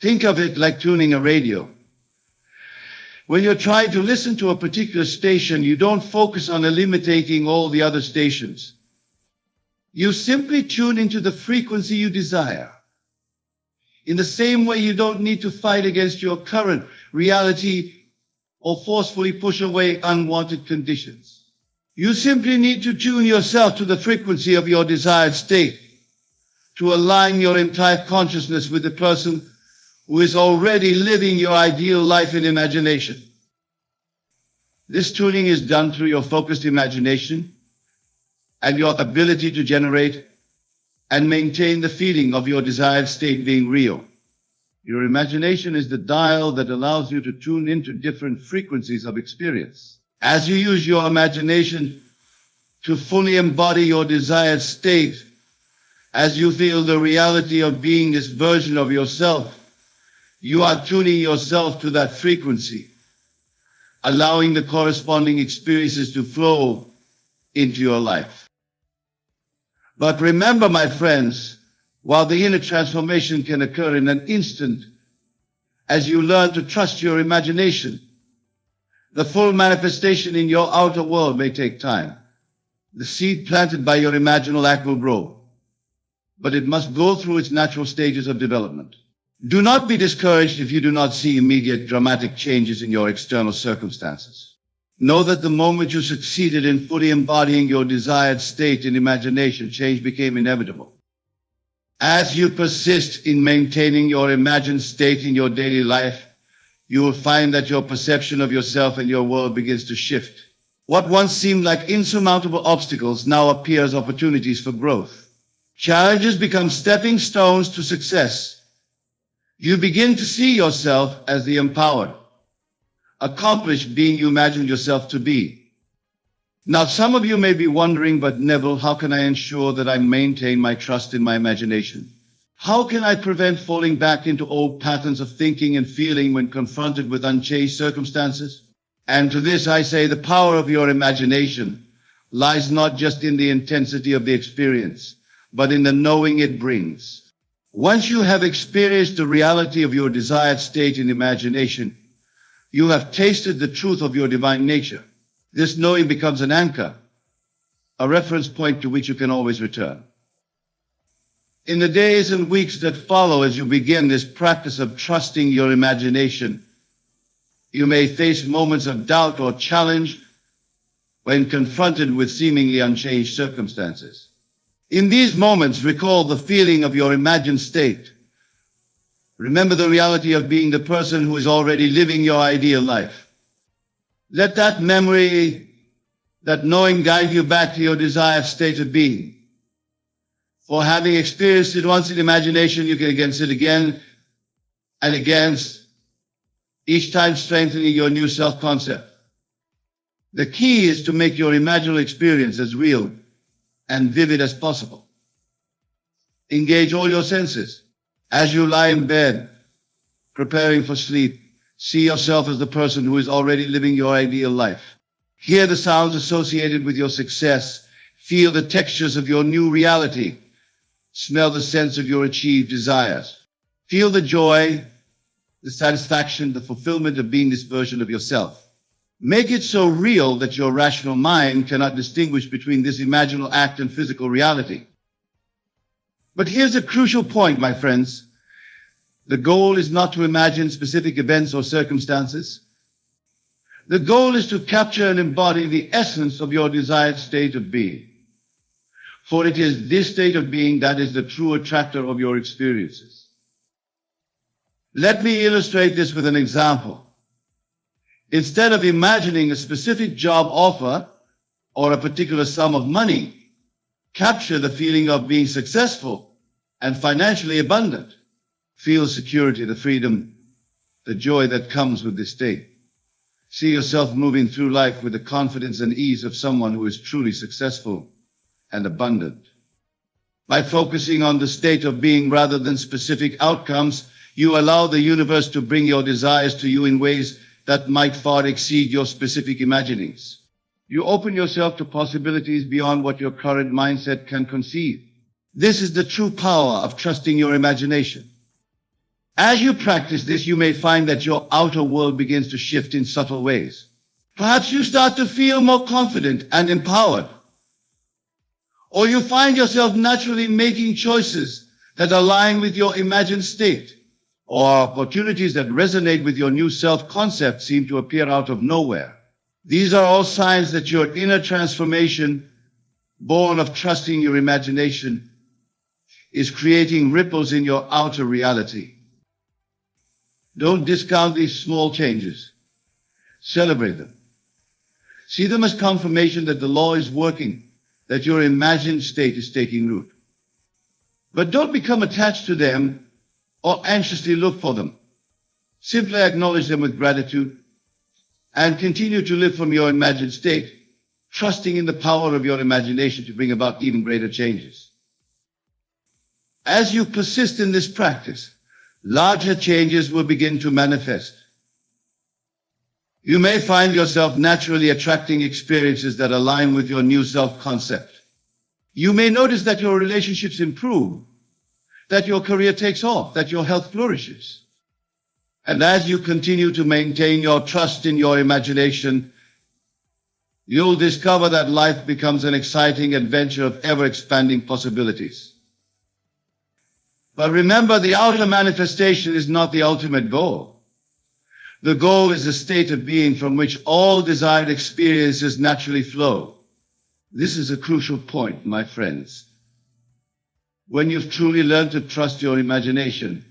S1: Think of it like tuning a radio. When you're trying to listen to a particular station, you don't focus on eliminating all the other stations. You simply tune into the frequency you desire. In the same way, you don't need to fight against your current reality or forcefully push away unwanted conditions. You simply need to tune yourself to the frequency of your desired state, to align your entire consciousness with the person who is already living your ideal life in imagination. This tuning is done through your focused imagination and your ability to generate and maintain the feeling of your desired state being real. Your imagination is the dial that allows you to tune into different frequencies of experience. As you use your imagination to fully embody your desired state, as you feel the reality of being this version of yourself, you are tuning yourself to that frequency, allowing the corresponding experiences to flow into your life. But remember, my friends, while the inner transformation can occur in an instant, as you learn to trust your imagination, the full manifestation in your outer world may take time. The seed planted by your imaginal act will grow, but it must go through its natural stages of development. Do not be discouraged if you do not see immediate dramatic changes in your external circumstances. Know that the moment you succeeded in fully embodying your desired state in imagination, change became inevitable. As you persist in maintaining your imagined state in your daily life, you will find that your perception of yourself and your world begins to shift. What once seemed like insurmountable obstacles now appear as opportunities for growth. Challenges become stepping stones to success. You begin to see yourself as the empowered, accomplished being you imagined yourself to be. Now, some of you may be wondering, but Neville, how can I ensure that I maintain my trust in my imagination? How can I prevent falling back into old patterns of thinking and feeling when confronted with unchanged circumstances? And to this I say, the power of your imagination lies not just in the intensity of the experience, but in the knowing it brings. Once you have experienced the reality of your desired state in imagination, You have tasted the truth of your divine nature. This knowing becomes an anchor, a reference point to which you can always return. In the days and weeks that follow as you begin this practice of trusting your imagination, you may face moments of doubt or challenge when confronted with seemingly unchanged circumstances. In these moments, recall the feeling of your imagined state. Remember the reality of being the person who is already living your ideal life. Let that memory, that knowing guide you back to your desired state of being. For having experienced it once in imagination, you can again sit again and again, each time strengthening your new self-concept. The key is to make your imaginal experience as real and vivid as possible. Engage all your senses. As you lie in bed, preparing for sleep, see yourself as the person who is already living your ideal life. Hear the sounds associated with your success. Feel the textures of your new reality. Smell the sense of your achieved desires. Feel the joy, the satisfaction, the fulfillment of being this version of yourself. Make it so real that your rational mind cannot distinguish between this imaginal act and physical reality. But here's a crucial point, my friends. The goal is not to imagine specific events or circumstances. The goal is to capture and embody the essence of your desired state of being. For it is this state of being that is the true attractor of your experiences. Let me illustrate this with an example. Instead of imagining a specific job offer or a particular sum of money, capture the feeling of being successful and financially abundant. Feel security, the freedom, the joy that comes with this state. See yourself moving through life with the confidence and ease of someone who is truly successful and abundant. By focusing on the state of being rather than specific outcomes, you allow the universe to bring your desires to you in ways that might far exceed your specific imaginings. You open yourself to possibilities beyond what your current mindset can conceive. This is the true power of trusting your imagination. As you practice this, you may find that your outer world begins to shift in subtle ways. Perhaps you start to feel more confident and empowered. Or you find yourself naturally making choices that align with your imagined state. Or opportunities that resonate with your new self-concept seem to appear out of nowhere. These are all signs that your inner transformation, born of trusting your imagination, is creating ripples in your outer reality. Don't discount these small changes. Celebrate them. See them as confirmation that the law is working, that your imagined state is taking root. But don't become attached to them or anxiously look for them. Simply acknowledge them with gratitude and continue to live from your imagined state, trusting in the power of your imagination to bring about even greater changes. As you persist in this practice, larger changes will begin to manifest. You may find yourself naturally attracting experiences that align with your new self-concept. You may notice that your relationships improve, that your career takes off, that your health flourishes. And as you continue to maintain your trust in your imagination, you'll discover that life becomes an exciting adventure of ever-expanding possibilities. But remember, the outer manifestation is not the ultimate goal. The goal is a state of being from which all desired experiences naturally flow. This is a crucial point, my friends. When you've truly learned to trust your imagination,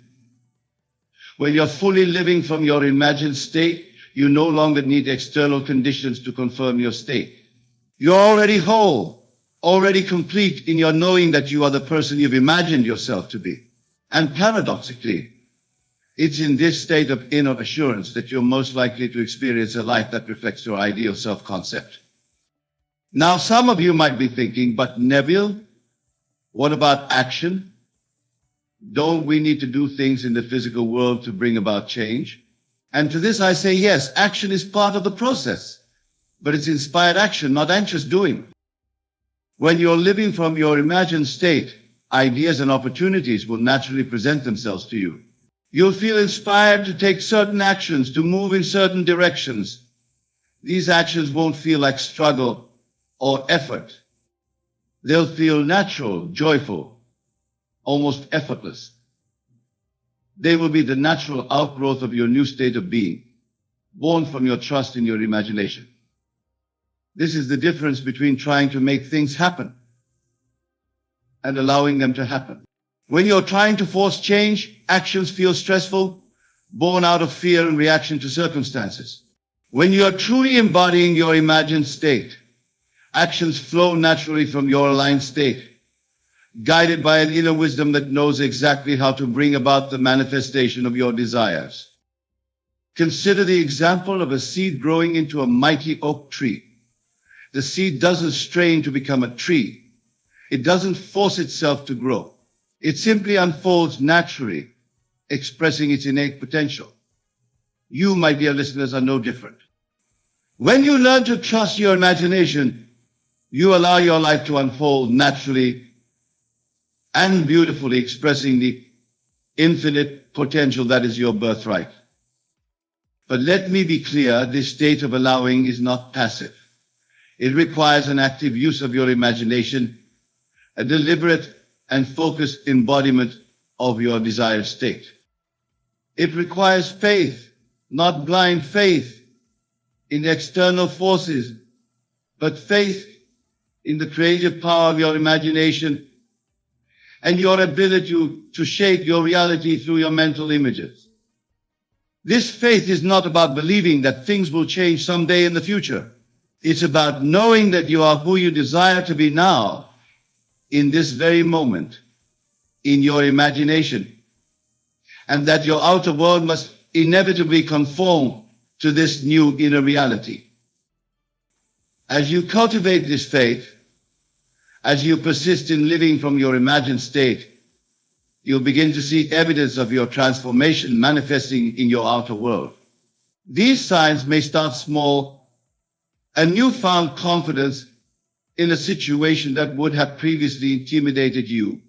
S1: when you're fully living from your imagined state, you no longer need external conditions to confirm your state. You're already whole, already complete in your knowing that you are the person you've imagined yourself to be. And paradoxically, it's in this state of inner assurance that you're most likely to experience a life that reflects your ideal self-concept. Now, some of you might be thinking, but Neville, what about action? Don't we need to do things in the physical world to bring about change? And to this I say, yes, action is part of the process, but it's inspired action, not anxious doing. When you're living from your imagined state, ideas and opportunities will naturally present themselves to you. You'll feel inspired to take certain actions, to move in certain directions. These actions won't feel like struggle or effort. They'll feel natural, joyful, almost effortless. They will be the natural outgrowth of your new state of being, born from your trust in your imagination. This is the difference between trying to make things happen and allowing them to happen. When you're trying to force change, actions feel stressful, born out of fear and reaction to circumstances. When you're truly embodying your imagined state, actions flow naturally from your aligned state, guided by an inner wisdom that knows exactly how to bring about the manifestation of your desires. Consider the example of a seed growing into a mighty oak tree. The seed doesn't strain to become a tree. It doesn't force itself to grow. It simply unfolds naturally, expressing its innate potential. You, my dear listeners, are no different. When you learn to trust your imagination, you allow your life to unfold naturally and beautifully, expressing the infinite potential that is your birthright. But let me be clear, this state of allowing is not passive. It requires an active use of your imagination, a deliberate and focused embodiment of your desired state. It requires faith, not blind faith in external forces, but faith in the creative power of your imagination and your ability to shape your reality through your mental images. This faith is not about believing that things will change someday in the future. It's about knowing that you are who you desire to be now, in this very moment, in your imagination, and that your outer world must inevitably conform to this new inner reality. As you cultivate this faith, as you persist in living from your imagined state, you'll begin to see evidence of your transformation manifesting in your outer world. These signs may start small, a newfound confidence in a situation that would have previously intimidated you,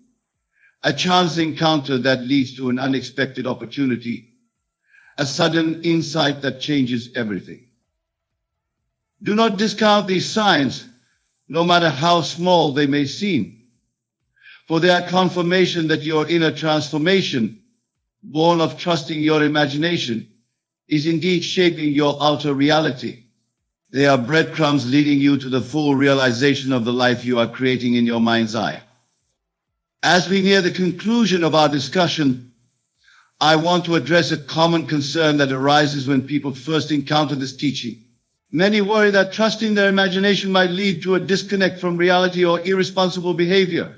S1: a chance encounter that leads to an unexpected opportunity, a sudden insight that changes everything. Do not discount these signs, no matter how small they may seem, for they are confirmation that your inner transformation, born of trusting your imagination, is indeed shaping your outer reality. They are breadcrumbs leading you to the full realization of the life you are creating in your mind's eye. As we near the conclusion of our discussion, I want to address a common concern that arises when people first encounter this teaching. Many worry that trusting their imagination might lead to a disconnect from reality or irresponsible behavior.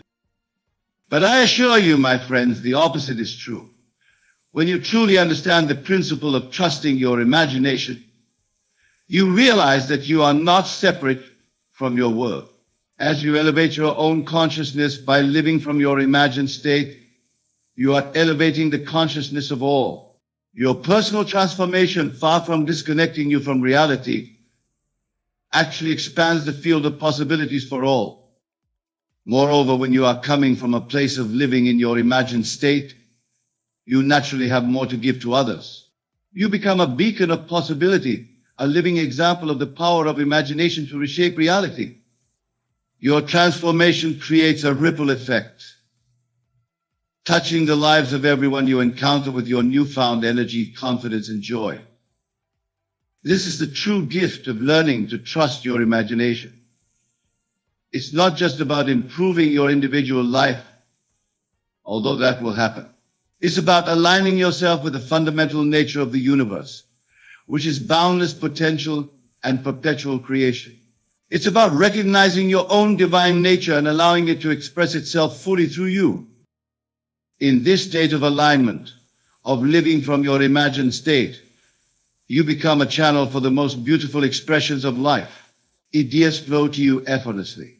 S1: But I assure you, my friends, the opposite is true. When you truly understand the principle of trusting your imagination, you realize that you are not separate from your world. As you elevate your own consciousness by living from your imagined state, you are elevating the consciousness of all. Your personal transformation, far from disconnecting you from reality, actually expands the field of possibilities for all. Moreover, when you are coming from a place of living in your imagined state, you naturally have more to give to others. You become a beacon of possibility, a living example of the power of imagination to reshape reality. Your transformation creates a ripple effect, touching the lives of everyone you encounter with your newfound energy, confidence, and joy. This is the true gift of learning to trust your imagination. It's not just about improving your individual life, although that will happen. It's about aligning yourself with the fundamental nature of the universe, which is boundless potential and perpetual creation. It's about recognizing your own divine nature and allowing it to express itself fully through you. In this state of alignment, of living from your imagined state, you become a channel for the most beautiful expressions of life. Ideas flow to you effortlessly.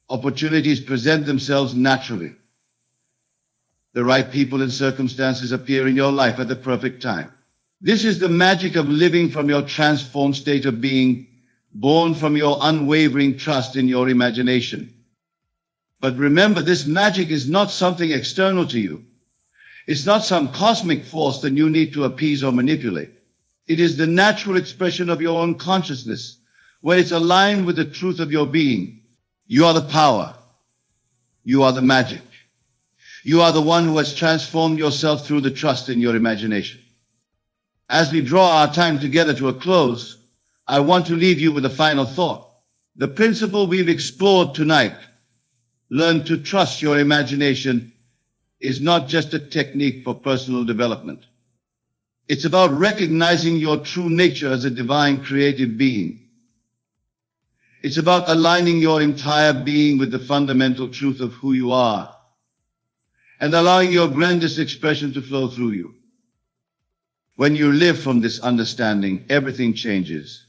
S1: Opportunities present themselves naturally. The right people and circumstances appear in your life at the perfect time. This is the magic of living from your transformed state of being, born from your unwavering trust in your imagination. But remember, this magic is not something external to you. It's not some cosmic force that you need to appease or manipulate. It is the natural expression of your own consciousness, when it's aligned with the truth of your being. You are the power. You are the magic. You are the one who has transformed yourself through the trust in your imagination. As we draw our time together to a close, I want to leave you with a final thought. The principle we've explored tonight, learn to trust your imagination, is not just a technique for personal development. It's about recognizing your true nature as a divine creative being. It's about aligning your entire being with the fundamental truth of who you are and allowing your grandest expression to flow through you. When you live from this understanding, everything changes.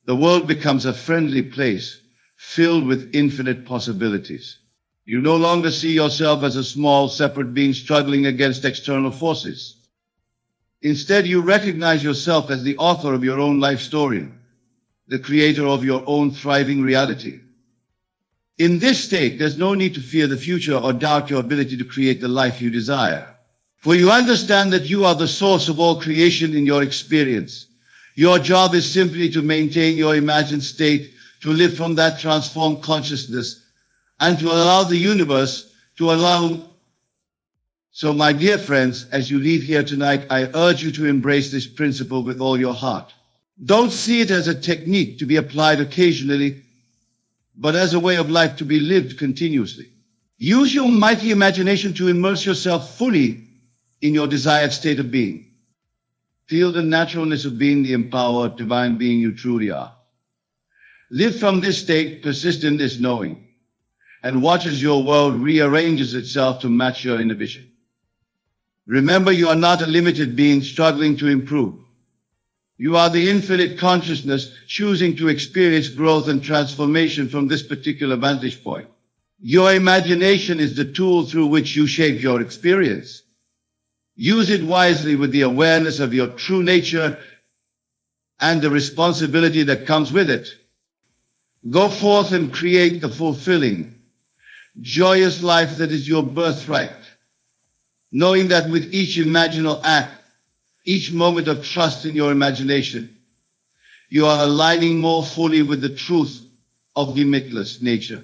S1: The world becomes a friendly place filled with infinite possibilities. You no longer see yourself as a small, separate being struggling against external forces. Instead, you recognize yourself as the author of your own life story, the creator of your own thriving reality. In this state, there's no need to fear the future or doubt your ability to create the life you desire. For you understand that you are the source of all creation in your experience. Your job is simply to maintain your imagined state, to live from that transformed consciousness, and to allow the universe to allow. So, my dear friends, as you leave here tonight, I urge you to embrace this principle with all your heart. Don't see it as a technique to be applied occasionally, but as a way of life to be lived continuously. Use your mighty imagination to immerse yourself fully in your desired state of being. Feel the naturalness of being the empowered divine being you truly are. Live from this state, persist in this knowing, and watch as your world rearranges itself to match your inner vision. Remember, you are not a limited being struggling to improve. You are the infinite consciousness choosing to experience growth and transformation from this particular vantage point. Your imagination is the tool through which you shape your experience. Use it wisely with the awareness of your true nature and the responsibility that comes with it. Go forth and create the fulfilling, joyous life that is your birthright, knowing that with each imaginal act, each moment of trust in your imagination, you are aligning more fully with the truth of limitless nature.